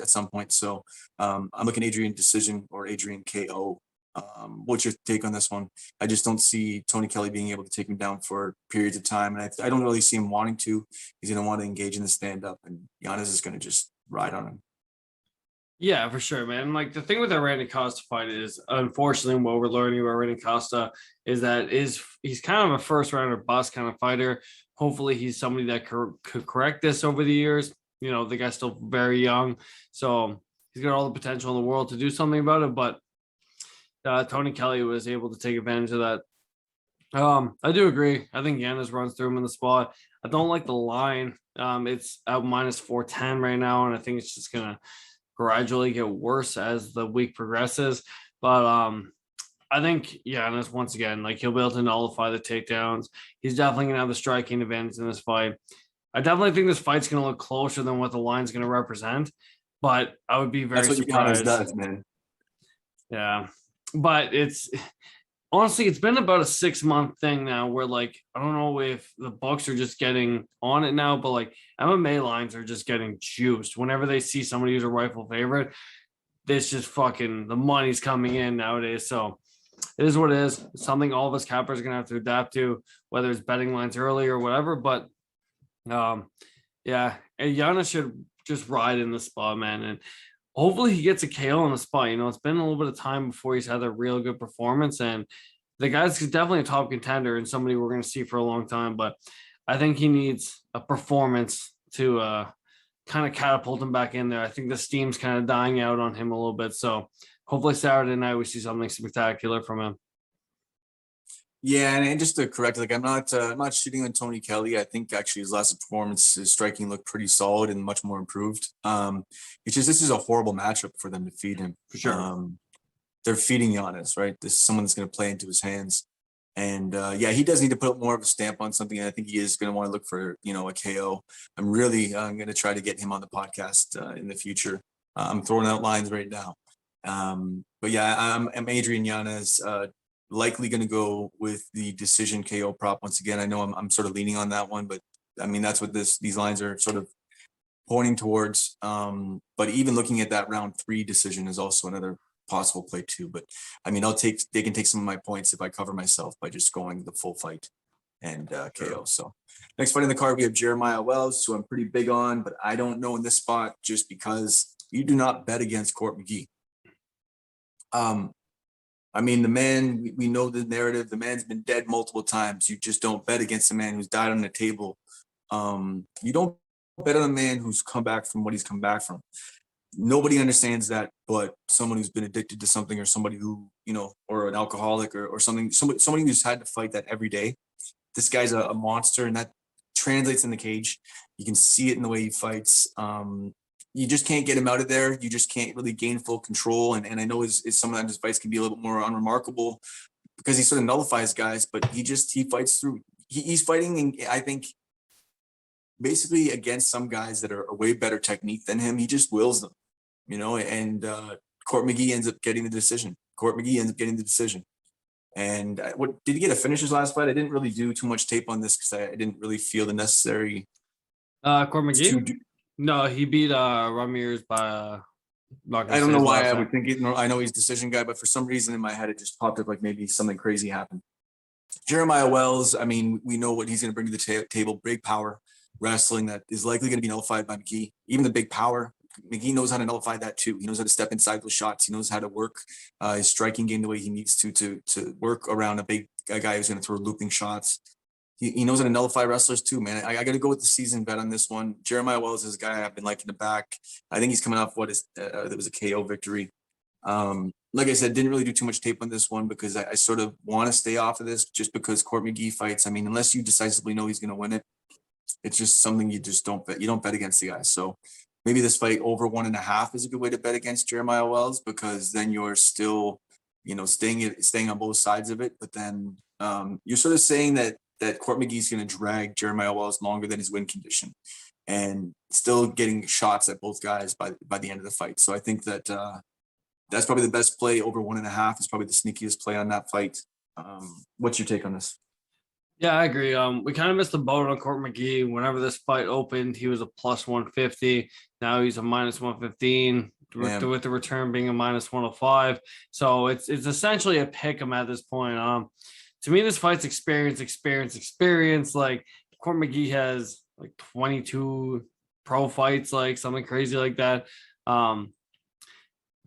at some point. So I'm looking Adrian decision or Adrian KO. What's your take on this one? I just don't see Tony Kelly being able to take him down for periods of time. And I don't really see him wanting to. He's going to want to engage in the stand-up, and Yanez is going to just ride on him.
Yeah, for sure, man. Like the thing with the Randy Costa fight is, unfortunately, what we're learning about Randy Costa is that he's kind of a first rounder bust kind of fighter. Hopefully, he's somebody that could correct this over the years. The guy's still very young, so he's got all the potential in the world to do something about it. But Tony Kelly was able to take advantage of that. I do agree. I think Yanez runs through him in the spot. I don't like the line. It's at minus 410 right now, and I think it's just gonna gradually get worse as the week progresses. But I think Yanez, once again, he'll be able to nullify the takedowns. He's definitely gonna have the striking advantage in this fight. I definitely think this fight's gonna look closer than what the line's gonna represent, but I would be very surprised.
That's what Yanez does, man.
Yeah. But honestly, it's been about a 6-month thing now where I don't know if the books are just getting on it now, but MMA lines are just getting juiced. Whenever they see somebody who's a rightful favorite, it's just fucking the money's coming in nowadays. So it is what it is. It's something all of us cappers are gonna have to adapt to, whether it's betting lines early or whatever. But yeah, and Giannis should just ride in the spot, man. And hopefully he gets a KO on the spot. It's been a little bit of time before he's had a real good performance, and the guy's definitely a top contender and somebody we're going to see for a long time. But I think he needs a performance to kind of catapult him back in there. I think the steam's kind of dying out on him a little bit. So hopefully Saturday night we see something spectacular from him.
Yeah, and just to correct, I'm not shitting on Tony Kelly. I think actually his last performance, his striking looked pretty solid and much more improved. It's just this is a horrible matchup for them to feed him.
For sure.
They're feeding Giannis, right? This is someone that's going to play into his hands. And yeah, he does need to put more of a stamp on something. And I think he is going to want to look for, a KO. I'm going to try to get him on the podcast in the future. I'm throwing out lines right now. But yeah, I'm Adrian Yanez, likely going to go with the decision KO prop once again. I know I'm sort of leaning on that one, but I mean, that's what these lines are sort of pointing towards. But even looking at that round 3 decision is also another possible play too. But I mean, they can take some of my points if I cover myself by just going the full fight and KO. So next fight in the card, we have Jeremiah Wells, who I'm pretty big on, but I don't know in this spot just because you do not bet against Court McGee. I mean, the man, we know the narrative. The man's been dead multiple times. You just don't bet against a man who's died on the table. You don't bet on a man who's come back from what he's come back from. Nobody understands that, but someone who's been addicted to something, or somebody who, or an alcoholic or something, somebody who's had to fight that every day. This guy's a monster, and that translates in the cage. You can see it in the way he fights. You just can't get him out of there. You just can't really gain full control. And I know sometimes his fights can be a little bit more unremarkable because he sort of nullifies guys, but he fights through. He's fighting, I think, basically against some guys that are a way better technique than him. He just wills them, and Court McGee ends up getting the decision. And what did he get a finish his last fight? I didn't really do too much tape on this because I didn't really feel the necessary.
Court McGee? No, he beat Ramirez by
I don't know why I would think it. I know he's a decision guy, but for some reason in my head it just popped up like maybe something crazy happened. Jeremiah Wells, I mean, we know what he's going to bring to the table. Big power wrestling that is likely going to be nullified by McGee. Even the big power, McGee knows how to nullify that too. He knows how to step inside those shots. He knows how to work his striking game the way he needs to work around a guy who's going to throw looping shots. He knows how to nullify wrestlers too, man. I got to go with the season bet on this one. Jeremiah Wells is a guy I've been liking the back. I think he's coming off there was a KO victory. like I said, didn't really do too much tape on this one because I sort of want to stay off of this just because Court McGee fights. I mean, unless you decisively know he's going to win it, it's just something you just don't bet. You don't bet against the guy. So maybe this fight over 1.5 is a good way to bet against Jeremiah Wells, because then you're still, staying on both sides of it. But then you're sort of saying that Court McGee's going to drag Jeremiah Wells longer than his win condition, and still getting shots at both guys by the end of the fight. So I think that that's probably the best play. Over 1.5 is probably the sneakiest play on that fight. What's your take on this?
Yeah, I agree. We kind of missed the boat on Court McGee. Whenever this fight opened, he was a plus 150. Now he's a minus 115, with the return being a minus 105. So it's essentially a pick 'em at this point. To me, this fight's experience. Like Court McGee has like 22 pro fights, like something crazy like that.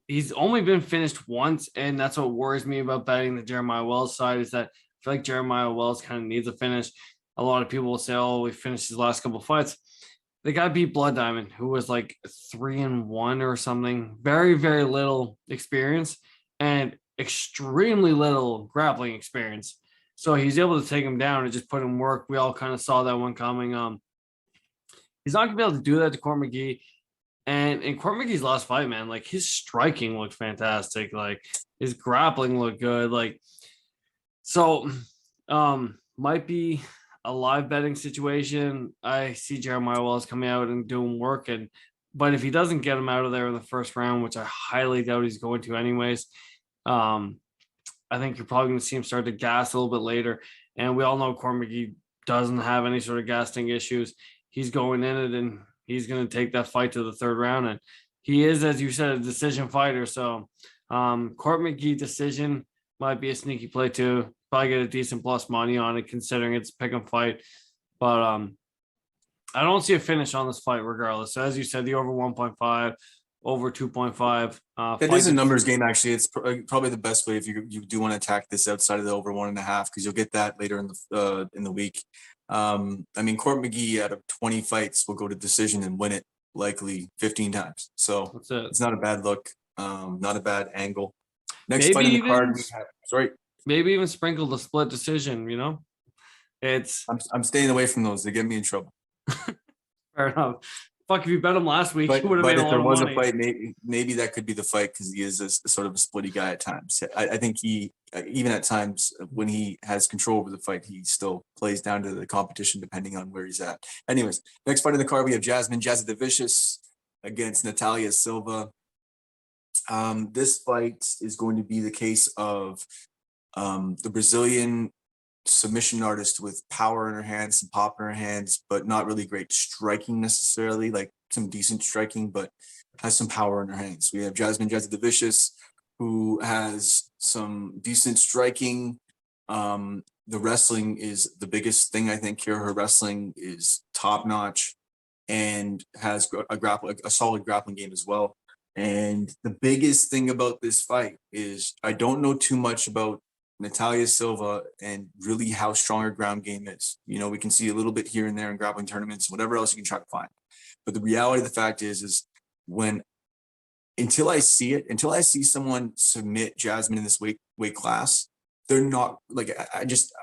He's only been finished once, and that's what worries me about betting the Jeremiah Wells side, is that I feel like Jeremiah Wells kind of needs a finish. A lot of people will say, oh, we finished his last couple of fights. The guy beat Blood Diamond, who was like 3-1 or something. Very, very little experience and extremely little grappling experience. So he's able to take him down and just put him work. We all kind of saw that one coming. He's not going to be able to do that to Court McGee. And in Court McGee's last fight, man, like his striking looked fantastic. Like his grappling looked good. Like, so might be a live betting situation. I see Jeremiah Wells coming out and doing work, but if he doesn't get him out of there in the first round, which I highly doubt he's going to anyways, I think you're probably going to see him start to gas a little bit later. And we all know Court McGee doesn't have any sort of gassing issues. He's going in it and he's going to take that fight to the third round. And he is, as you said, a decision fighter. So Court McGee decision might be a sneaky play too. Probably get a decent plus money on it, considering it's a pick 'em fight. But I don't see a finish on this fight regardless. So as you said, the over 1.5, over 2.5.
It is a numbers game, actually. It's probably the best way if you do want to attack this outside of the over 1.5, because you'll get that later in the week. I mean, Court McGee out of 20 fights will go to decision and win it likely 15 times. So it's not a bad look, not a bad angle. Next fight in the card, we have, sorry.
Maybe even sprinkle the split decision, I'm
staying away from those. They get me in trouble.
Fair enough. Fuck, if you bet him last week, you would have made a lot of money. But if there was a
fight, maybe that could be the fight, because he is a sort of a splitty guy at times. I think he, even at times when he has control over the fight, he still plays down to the competition depending on where he's at. Anyways, next fight in the card, we have Jasmine Jazzy the Vicious against Natalia Silva. This fight is going to be the case of the Brazilian submission artist with power in her hands, some pop in her hands, but not really great striking necessarily, like some decent striking, but has some power in her hands. We have Jasmine Jazzy the Vicious, who has some decent striking. The wrestling is the biggest thing, I think, here. Her wrestling is top notch and has a solid grappling game as well. And the biggest thing about this fight is I don't know too much about Natalia Silva and really how strong her ground game is. We can see a little bit here and there in grappling tournaments, whatever else you can try to find. But the reality of the fact is until I see someone submit Jasmine in this weight class, they're not like,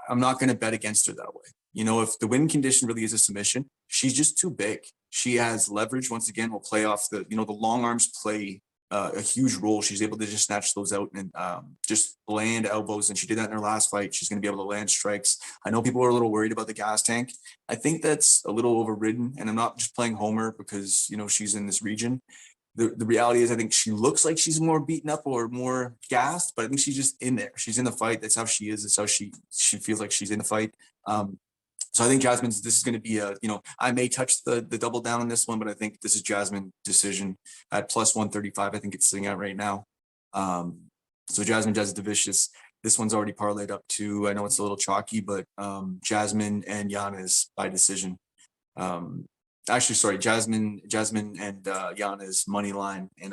I'm not going to bet against her that way. If the win condition really is a submission, she's just too big. She has leverage. Once again, will play off the long arms play a huge role. She's able to just snatch those out and just land elbows. And she did that in her last fight. She's going to be able to land strikes. I know people are a little worried about the gas tank. I think that's a little overridden. And I'm not just playing Homer because, she's in this region. The reality is I think she looks like she's more beaten up or more gassed, but I think she's just in there. She's in the fight. That's how she is. That's how she feels like she's in the fight. So I think this is going to be I may touch the double down on this one, but I think this is Jasmine decision at plus 135. I think it's sitting out right now. So Jasmine Jazzy the Vicious. This one's already parlayed up to, I know it's a little chalky, but Jasmine and Giannis by decision. Actually, sorry, Jasmine and Giannis money line. And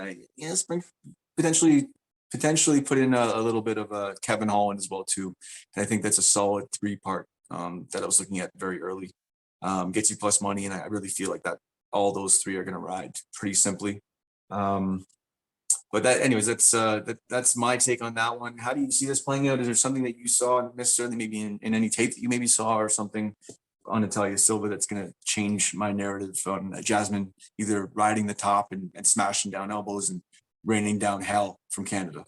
potentially put in a little bit of Kevin Holland as well too. And I think that's a solid 3-part. That I was looking at very early, gets you plus money, and I really feel like that all those 3 are going to ride pretty simply. But that, anyways, that's my take on that one. How do you see this playing out? Is there something that you saw necessarily maybe in any tape that you maybe saw, or something on Natalia Silva that's going to change my narrative on Jasmine either riding the top and smashing down elbows and raining down hell from Canada?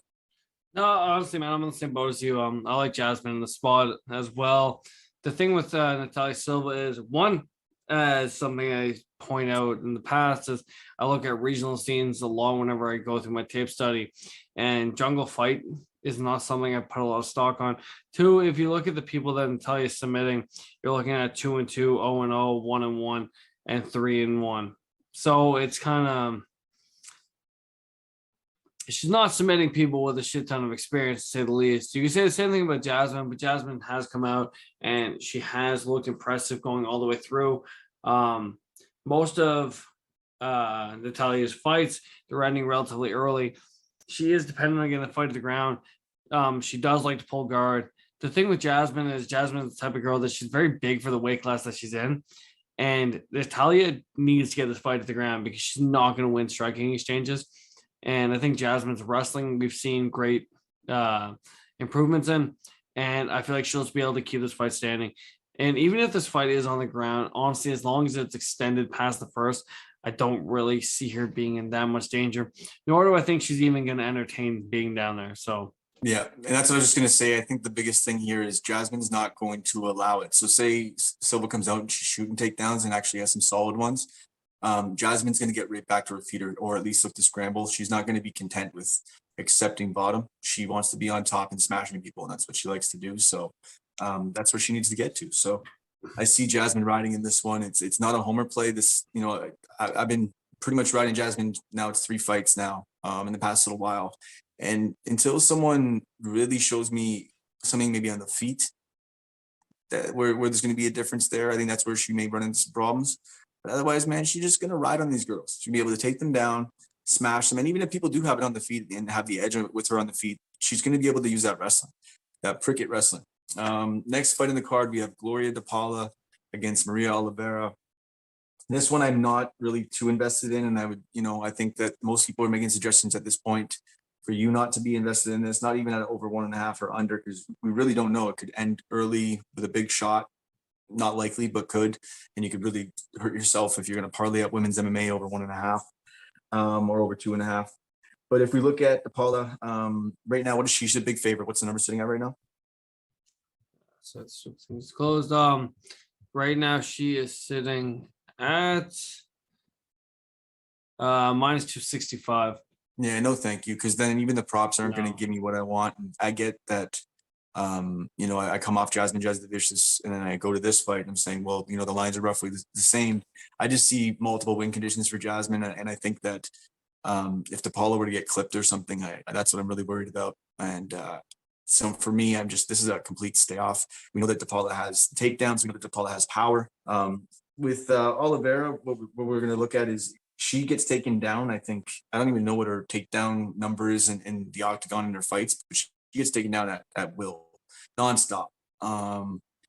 No, honestly, man, I'm on the same boat as you. I like Jasmine in the spot as well. The thing with Natalia Silva is one, something I point out in the past is I look at regional scenes a lot whenever I go through my tape study, and jungle fight is not something I put a lot of stock on. Two, if you look at the people that Natalia is submitting, you're looking at 2-2, 0-0, 1-1, and 3-1. So it's kind of, she's not submitting people with a shit ton of experience, to say the least. You can say the same thing about Jasmine, but Jasmine has come out and she has looked impressive going all the way through. Most of Natalia's fights, they're ending relatively early. She is dependent on getting the fight to the ground. She does like to pull guard. The thing with Jasmine is Jasmine is the type of girl that she's very big for the weight class that she's in. And Natalia needs to get this fight to the ground because she's not going to win striking exchanges. And I think Jasmine's wrestling, we've seen great improvements in. And I feel like she'll just be able to keep this fight standing. And even if this fight is on the ground, honestly, as long as it's extended past the first, I don't really see her being in that much danger. Nor do I think she's even going to entertain being down there. So,
yeah, and that's what I was just going to say. I think the biggest thing here is Jasmine's not going to allow it. So say Silva comes out and she's shooting takedowns and actually has some solid ones. Jasmine's going to get right back to her feet, or at least look to scramble. She's not going to be content with accepting bottom. She wants to be on top and smashing people, and that's what she likes to do. So that's where she needs to get to. So I see Jasmine riding in this one. It's not a homer play. This, I've been pretty much riding Jasmine now. It's 3 fights now in the past little while. And until someone really shows me something maybe on the feet that where there's going to be a difference there, I think that's where she may run into some problems. But otherwise, man, she's just going to ride on these girls. She'll be able to take them down, smash them. And even if people do have it on the feet and have the edge with her on the feet, she's going to be able to use that wrestling, that pricket wrestling. Next fight in the card, we have Gloria DePaula against Maria Oliveira. This one I'm not really too invested in, and I would, I think that most people are making suggestions at this point for you not to be invested in this, not even at over 1.5 or under, because we really don't know. It could end early with a big shot, not likely, but could, and you could really hurt yourself if you're going to parlay up women's MMA over 1.5 or over 2.5. But if we look at DePaula right now, what is she? She's a big favorite. What's the number sitting at right now?
So it's closed. Right now she is sitting at minus 265.
Yeah, no, thank you. Because then even the props aren't going to give me what I want. And I get that. I come off Jasmine the Vicious, and then I go to this fight, and I'm saying, well, the lines are roughly the same. I just see multiple win conditions for Jasmine, and I think that if DePaula were to get clipped or something, that's what I'm really worried about. And so for me, this is a complete stay off. We know that DePaula has takedowns. We know that DePaula has power. With Oliveira, what we're going to look at is she gets taken down. I don't even know what her takedown number is in the octagon in her fights, but she gets taken down at will, nonstop.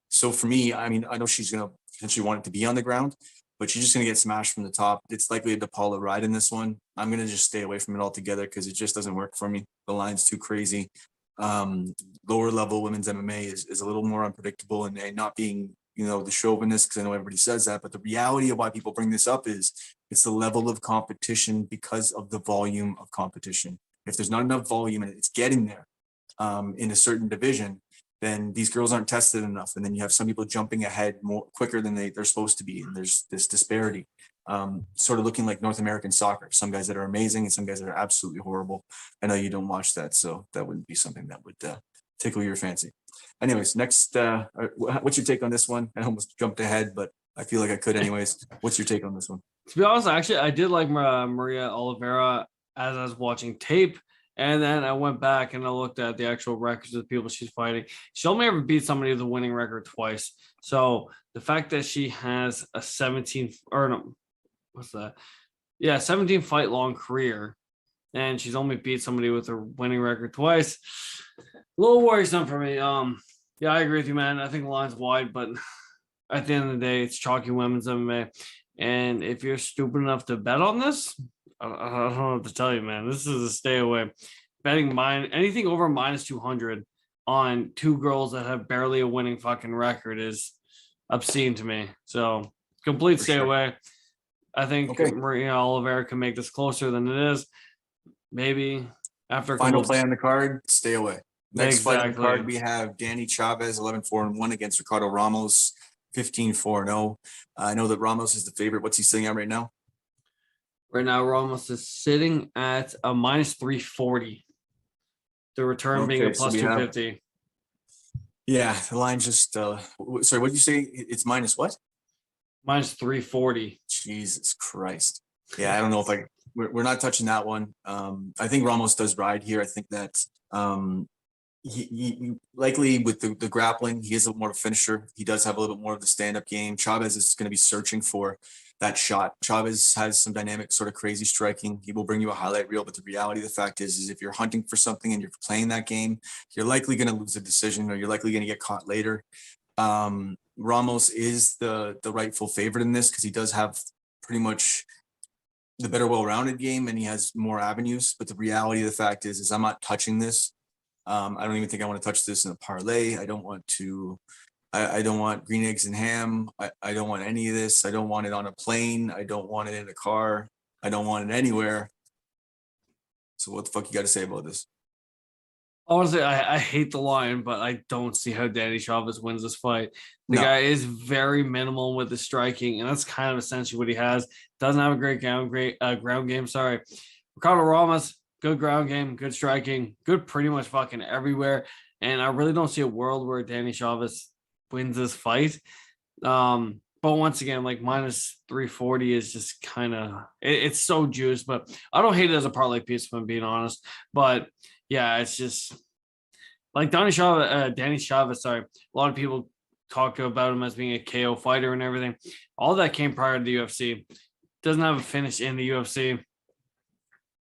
So for me, I know she's going to potentially want it to be on the ground, but she's just going to get smashed from the top. It's likely a DePaula ride in this one. I'm going to just stay away from it altogether because it just doesn't work for me. The line's too crazy. Lower level women's MMA is a little more unpredictable, and not being, the chauvinist, because I know everybody says that, but the reality of why people bring this up is it's the level of competition because of the volume of competition. If there's not enough volume and it's getting there in a certain division, then these girls aren't tested enough. And then you have some people jumping ahead more quicker than they're supposed to be. And there's this disparity, sort of looking like North American soccer. Some guys that are amazing and some guys that are absolutely horrible. I know you don't watch that, so that wouldn't be something that would tickle your fancy. Anyways, next, what's your take on this one? I almost jumped ahead, but I feel like I could anyways. What's your take on this one?
To be honest, actually, I did like Maria Oliveira as I was watching tape. And then I went back and I looked at the actual records of the people she's fighting. She only ever beat somebody with a winning record twice. So the fact that she has a 17 fight long career, and she's only beat somebody with a winning record twice, a little worrisome for me. Yeah, I agree with you, man. I think the line's wide, but at the end of the day, it's chalky women's MMA. And if you're stupid enough to bet on this, I don't know what to tell you, man. This is a stay away. Betting mine anything over minus 200 on two girls that have barely a winning fucking record is obscene to me. So complete
For
stay
sure.
away. I think
Okay.
Marina Oliveira can make this closer than it is. Maybe after a
Final
couple.
play on the card, stay away. Next fight on the card, we
Exactly.
have Danny Chavez, 11-4-1 against Ricardo Ramos, 15-4-0. I know that Ramos is the favorite. What's he sitting at right now?
Right now, Ramos is sitting at a minus 340. The return being a
Okay, so
plus
we have
250.
yeah, the line just sorry, what did you say? It's minus what?
Minus 340.
Jesus Christ. Yeah, I don't know if we're not touching that one. I think Ramos does ride here. I think that he likely with the grappling, he is a little more of a finisher. He does have a little bit more of the stand-up game. Chavez is going to be searching for that shot. Chavez has some dynamic, sort of crazy striking. He will bring you a highlight reel, but the reality of the fact is if you're hunting for something and you're playing that game, you're likely going to lose a decision or you're likely going to get caught later. Ramos is the rightful favorite in this because he does have pretty much the better well-rounded game and he has more avenues. But the reality of the fact is I'm not touching this. I don't even think I want to touch this in a parlay. I don't want to. I don't want green eggs and ham. I don't want any of this. I don't want it on a plane. I don't want it in a car. I don't want it anywhere. So what the fuck you got to say about this?
Honestly, I hate the line, but I don't see how Danny Chavez wins this fight. The
No.
guy is very minimal with the striking, and that's kind of essentially what he has. Doesn't have a great ground game. Sorry, Ricardo Ramos, good ground game, good striking, good pretty much fucking everywhere. And I really don't see a world where Danny Chavez wins this fight. But once again, like minus 340 is just kind of it's so juiced, but I don't hate it as a parlay piece if I'm being honest. But yeah, it's just like Danny Chavez. Sorry, a lot of people talk about him as being a KO fighter and everything. All that came prior to the UFC. Doesn't have a finish in the UFC.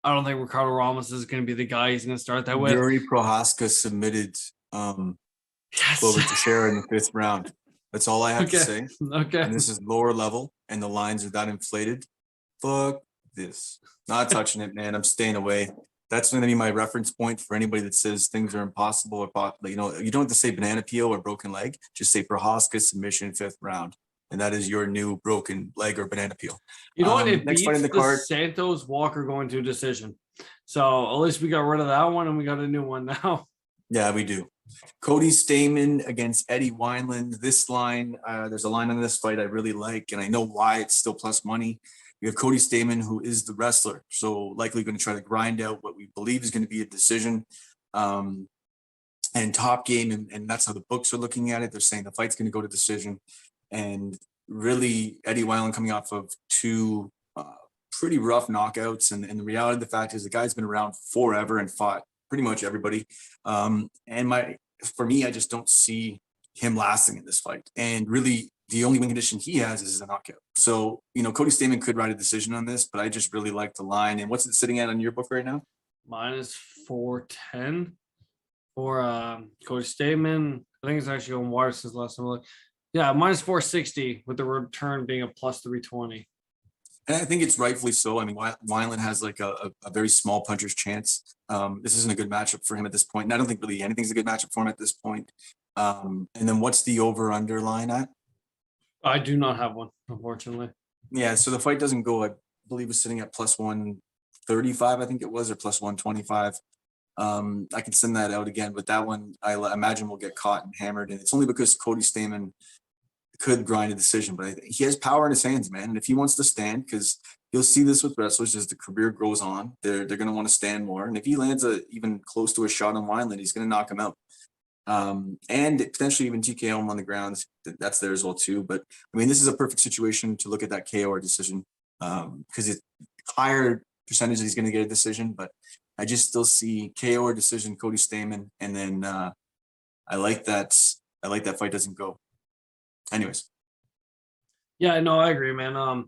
I don't think Ricardo Ramos is going to be the guy he's going to start that with.
Yuri Prohaska submitted Glover Teixeira in the 5th round. That's all I have to say.
Okay.
And this is lower level, and the lines are that inflated. Fuck this. Not touching it, man. I'm staying away. That's going to be my reference point for anybody that says things are impossible or you know, you don't have to say banana peel or broken leg. Just say Prohaska submission 5th round, and that is your new broken leg or banana peel.
You know what? It
Next
beats
fight in the card.
Santos Walker going to a decision. So at least we got rid of that one and we got a new one now.
Yeah, we do. Cody Stamann against Eddie Wineland. This line, there's a line on this fight I really like, and I know why it's still plus money. We have Cody Stamann, who is the wrestler, so likely going to try to grind out what we believe is going to be a decision. And top game, and that's how the books are looking at it. They're saying the fight's going to go to decision. And really, Eddie Wineland coming off of 2 pretty rough knockouts. And the reality of the fact is the guy's been around forever and fought pretty much everybody. For me, I just don't see him lasting in this fight. And really, the only win condition he has is a knockout. So, you know, Cody Stamann could ride a decision on this, but I just really like the line. And what's it sitting at on your book right now?
Minus 410 for Cody Stamann. I think it's actually on water since last time I looked. Yeah, minus 460 with the return being a plus 320.
And I think it's rightfully so. I mean, Wineland has like a very small puncher's chance. This isn't a good matchup for him at this point. And I don't think really anything's a good matchup for him at this point. And then what's the over-under line at?
I do not have one, unfortunately.
Yeah, so the fight doesn't go, I believe it's sitting at plus 135, I think it was, or plus 125. I can send that out again, but that one I imagine will get caught and hammered. And it's only because Cody Stamann could grind a decision, but I think he has power in his hands, man. And if he wants to stand, because you'll see this with wrestlers as the career goes on, they're going to want to stand more. And if he lands even close to a shot on Wineland, he's going to knock him out. And potentially even TKO him on the ground. That's there as well too. But I mean, this is a perfect situation to look at that KO or decision because it's higher percentage that he's going to get a decision. But I just still see KO or decision, Cody Stamann, and then I like that fight doesn't go. Anyways.
Yeah, no, I agree, man. I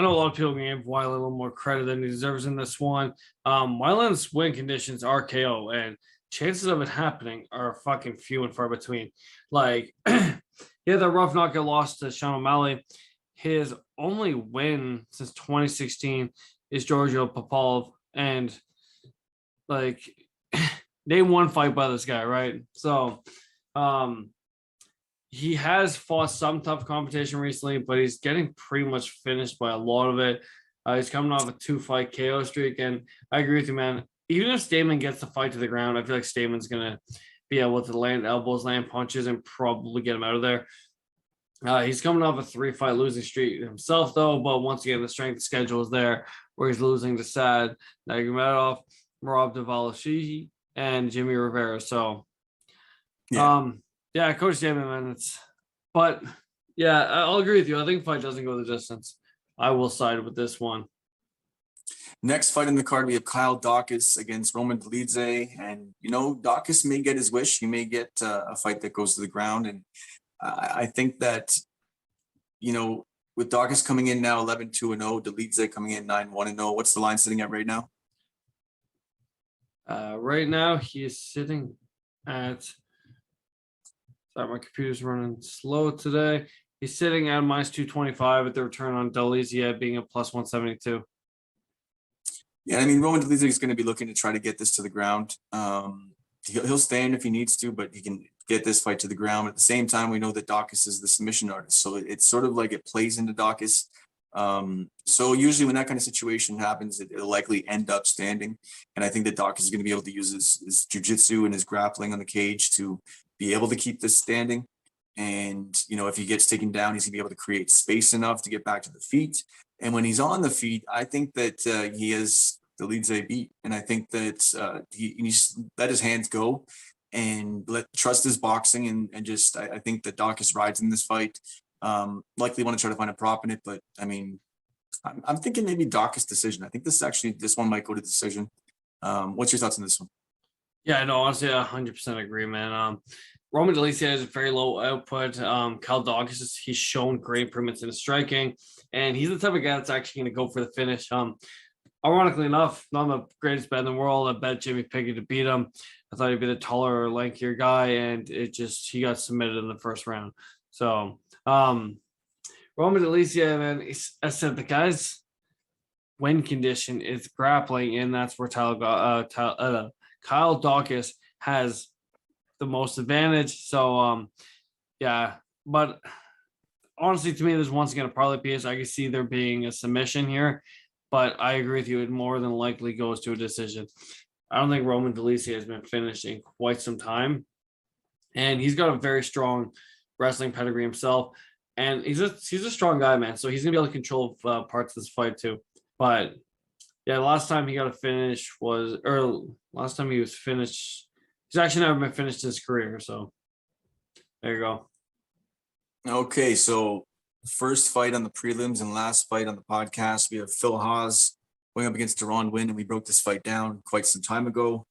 know a lot of people can give Weiland a little more credit than he deserves in this one. Weiland's win conditions are KO, and chances of it happening are fucking few and far between. Like, he had that rough knockout loss to Sean O'Malley. His only win since 2016 is Giorgio Popov, and like name one fight by this guy, right? So he has fought some tough competition recently, but he's getting pretty much finished by a lot of it. He's coming off a 2-fight KO streak, and I agree with you, man. Even if Stamen gets the fight to the ground, I feel like Stamen's gonna be able to land elbows, land punches, and probably get him out of there. He's coming off a 3-fight losing streak himself, though. But once again, the strength schedule is there, where he's losing to Sad Nurmagomedov, Rob Dvalishvili, and Jimmy Rivera. So, yeah, Coach Damon, man. But yeah, I'll agree with you. I think fight doesn't go the distance. I will side with this one.
Next fight in the card, we have Kyle Dawkins against Roman Dolidze. And, Dawkins may get his wish. He may get a fight that goes to the ground. And I think that, with Dawkins coming in now 11-2-0, Dolidze coming in 9-1-0, what's the line sitting at right now?
Right now, he is sitting at... Sorry, my computer's running slow today. He's sitting at -225 at the return on Dolidze being a +172.
Yeah, I mean, Roman Dolidze is going to be looking to try to get this to the ground. He'll stand if he needs to, but he can get this fight to the ground. At the same time, we know that Dawkins is the submission artist, so it's sort of like it plays into Dawkins. So usually when that kind of situation happens, it'll likely end up standing. And I think that Dawkins is going to be able to use his jiu-jitsu and his grappling on the cage to be able to keep this standing. And, if he gets taken down, he's gonna be able to create space enough to get back to the feet. And when he's on the feet, I think that he has the Dolidze beat. And I think that he needs to let his hands go and trust his boxing. And just, I think that Dawkins rides in this fight. Likely want to try to find a prop in it, but I mean, I'm thinking maybe Dawkins decision. I think this one might go to decision. What's your thoughts on this one?
Yeah, no, honestly, I 100% agree, man. Roman Dolidze has a very low output. Kyle Dawkins, he's shown great improvements in his striking, and he's the type of guy that's actually going to go for the finish. Ironically enough, not the greatest bet in the world. I bet Jimmy Piggy to beat him. I thought he'd be the taller, lankier guy, and he got submitted in the first round. So, Roman Dolidze, man, I said the guy's win condition is grappling, and that's where Kyle Dawkins has the most advantage. So, yeah, but honestly, to me, there's once again a parlay piece. I can see there being a submission here, but I agree with you. It more than likely goes to a decision. I don't think Roman Dolidze has been finished in quite some time, and he's got a very strong wrestling pedigree himself, and he's a strong guy, man. So he's gonna be able to control parts of this fight too. But yeah, last time he got a finish last time he was finished. He's actually never been finished his career. So there you go.
Okay, so first fight on the prelims and last fight on the podcast, we have Phil Haas going up against Deron Winn, and we broke this fight down quite some time ago.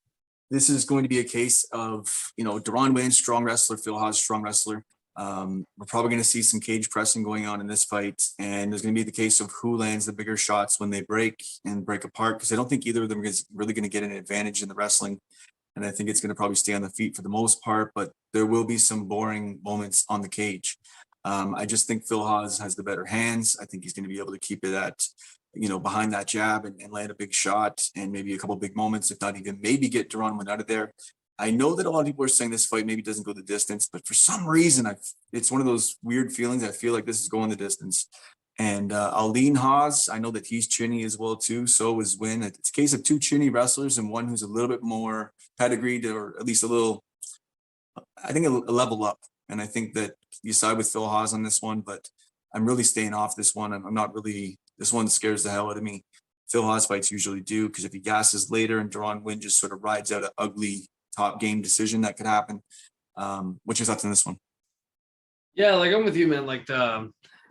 This is going to be a case of, Deron Winn, strong wrestler, Phil Haas, strong wrestler. We're probably going to see some cage pressing going on in this fight, and there's going to be the case of who lands the bigger shots when they break apart, because I don't think either of them is really going to get an advantage in the wrestling. And I think it's going to probably stay on the feet for the most part, but there will be some boring moments on the cage. I just think Phil Haas has the better hands. I think he's going to be able to keep it at, behind that jab and land a big shot and maybe a couple of big moments, if not even maybe get Deron Winn out of there. I know that a lot of people are saying this fight maybe doesn't go the distance, but for some reason, it's one of those weird feelings. I feel like this is going the distance. And I'll lean Haas. I know that he's chinny as well, too. So is Winn. It's a case of two chinny wrestlers and one who's a little bit more pedigreed, or at least a level up. And I think that you side with Phil Haas on this one, but I'm really staying off this one. I'm not really, this one scares the hell out of me. Phil Haas fights usually do, because if he gasses later and Deron Winn just sort of rides out an ugly top game decision, that could happen. What's your thoughts on this one?
Yeah, like I'm with you, man. Like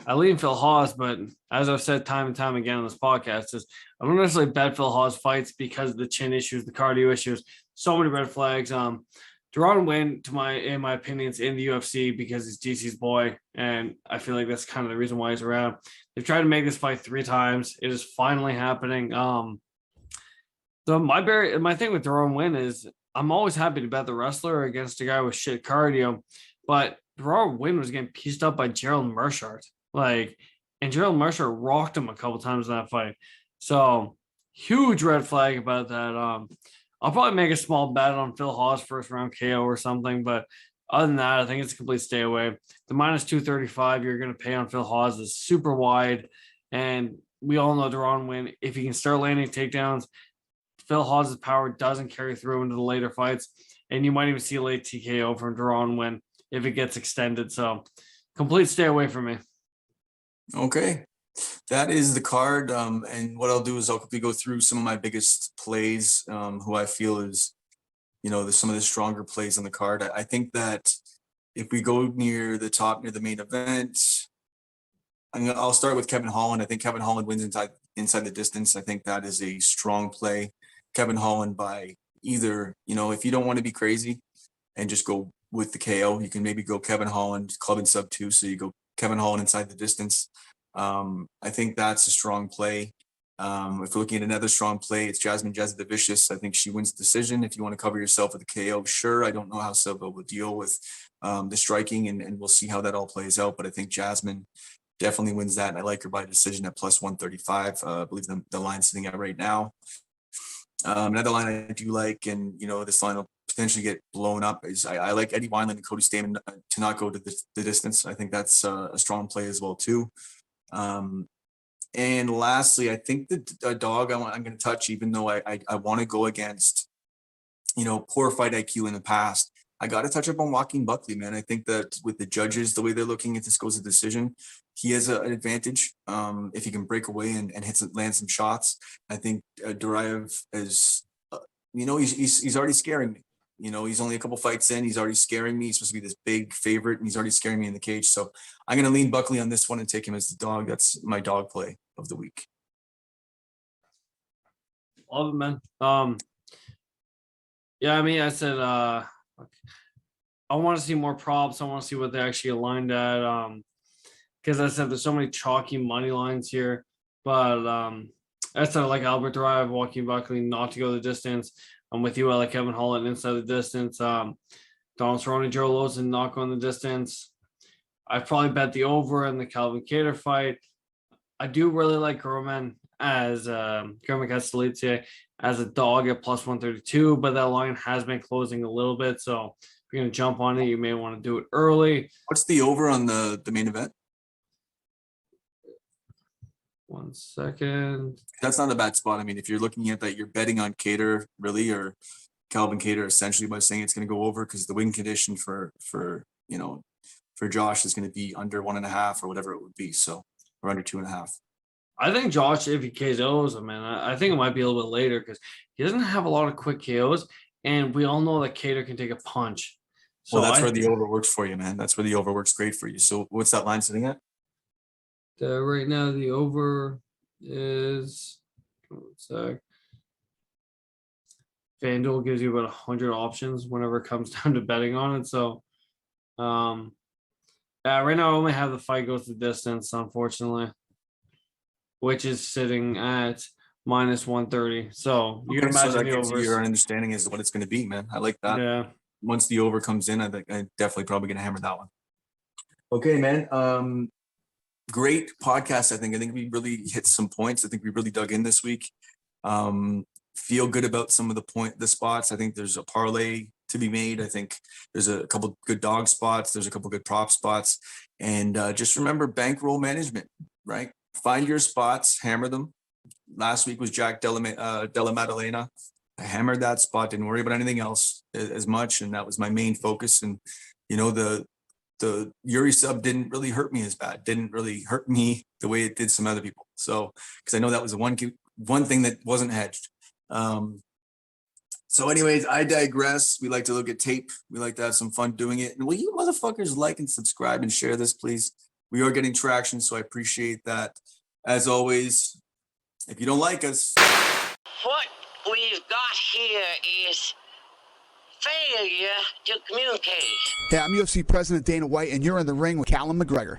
I lean Phil Haas, but as I've said time and time again on this podcast, is I don't necessarily bet Phil Haas fights because of the chin issues, the cardio issues, so many red flags. Deron Winn, in my opinion, is in the UFC because he's DC's boy, and I feel like that's kind of the reason why he's around. They've tried to make this fight 3 times. It is finally happening. So my thing with Deron Winn is I'm always happy to bet the wrestler against a guy with shit cardio, but Deron Winn was getting pieced up by Gerald Meerschaert. And Gerald Meerschaert rocked him a couple times in that fight. So huge red flag about that. I'll probably make a small bet on Phil Hawes first round KO or something, but other than that, I think it's a complete stay away. The minus 235 you're going to pay on Phil Hawes is super wide, and we all know Deron Wynn, if he can start landing takedowns, Phil Hawes' power doesn't carry through into the later fights, and you might even see a late TKO from Deron Wynn if it gets extended. So complete stay away from me.
Okay. That is the card. And what I'll do is I'll quickly go through some of my biggest plays, who I feel is, there's some of the stronger plays on the card. I think that if we go near the top, near the main event, I'll start with Kevin Holland. I think Kevin Holland wins inside the distance. I think that is a strong play. Kevin Holland by either, if you don't want to be crazy and just go with the KO, you can maybe go Kevin Holland, club and sub 2. So you go Kevin Holland inside the distance. I think that's a strong play. If we're looking at another strong play, it's Jasmine Jazzy the Vicious. I think she wins the decision. If you want to cover yourself with a KO, sure. I don't know how Silva will deal with the striking, and we'll see how that all plays out. But I think Jasmine definitely wins that, and I like her by decision at plus 135. I believe the line's sitting at right now. Another line I do like, and this line will potentially get blown up, is I like Eddie Wineland and Cody Stamann to not go to the distance. I think that's a strong play as well too. And lastly, I think the dog I'm going to touch, even though I want to go against, poor fight IQ in the past. I got to touch up on Joaquin Buckley, man. I think that with the judges, the way they're looking, if this goes to decision, he has an advantage if he can break away and land some shots. I think Duraev is, he's already scaring me. He's only a couple fights in. He's already scaring me. He's supposed to be this big favorite, and he's already scaring me in the cage. So I'm going to lean Buckley on this one and take him as the dog. That's my dog play of the week.
Love it, man. Yeah, I mean, I said I want to see more props. I want to see what they actually aligned at. Because I said there's so many chalky money lines here. But I said I like Albert Duraev, Joaquin Buckley not to go the distance. I'm with you. I like Kevin Holland inside the distance. Donald Cerrone, Joe Lozen not going the distance. I probably bet the over in the Calvin Kattar fight. I do really like German Castellici as a dog at plus 132, but that line has been closing a little bit. So if you're going to jump on it, you may want to do it early.
What's the over on the main event?
1 second.
That's not a bad spot. I mean, if you're looking at that, you're betting on Kattar really, or Calvin Kattar essentially, by saying it's going to go over, because the win condition for Josh is going to be under 1.5 or whatever it would be. So, or under 2.5.
I think Josh, if he KOs him, man, I think it might be a little bit later because he doesn't have a lot of quick KOs, and we all know that Kattar can take a punch. So
well, that's where the over works for you, man. That's where the over works great for you. So what's that line sitting at?
Right now, the over is, one sec. FanDuel gives you about 100 options whenever it comes down to betting on it. So, right now I only have the fight goes the distance, unfortunately, which is sitting at minus 130. So you can imagine the over.
Your understanding is what it's going to be, man. I like that.
Yeah.
Once the over comes in, I think I'm definitely probably going to hammer that one. Okay, man. Great podcast. I think we really hit some points. I think we really dug in this week. Feel good about some of the spots. I think there's a parlay to be made. I think there's a couple good dog spots. There's a couple good prop spots. And just remember bankroll management, right? Find your spots, hammer them. Last week was Jack Della Maddalena. I hammered that spot, didn't worry about anything else as much. And that was my main focus. And, the Yuri sub didn't really hurt me as bad, didn't really hurt me the way it did some other people. So, because I know that was the one thing that wasn't hedged. So anyways, I digress. We like to look at tape. We like to have some fun doing it. And will you motherfuckers like and subscribe and share this, please? We are getting traction, so I appreciate that. As always, if you don't like us.
What we've got here is failure to communicate.
Hey, I'm UFC President Dana White, and you're in the ring with Callum McGregor.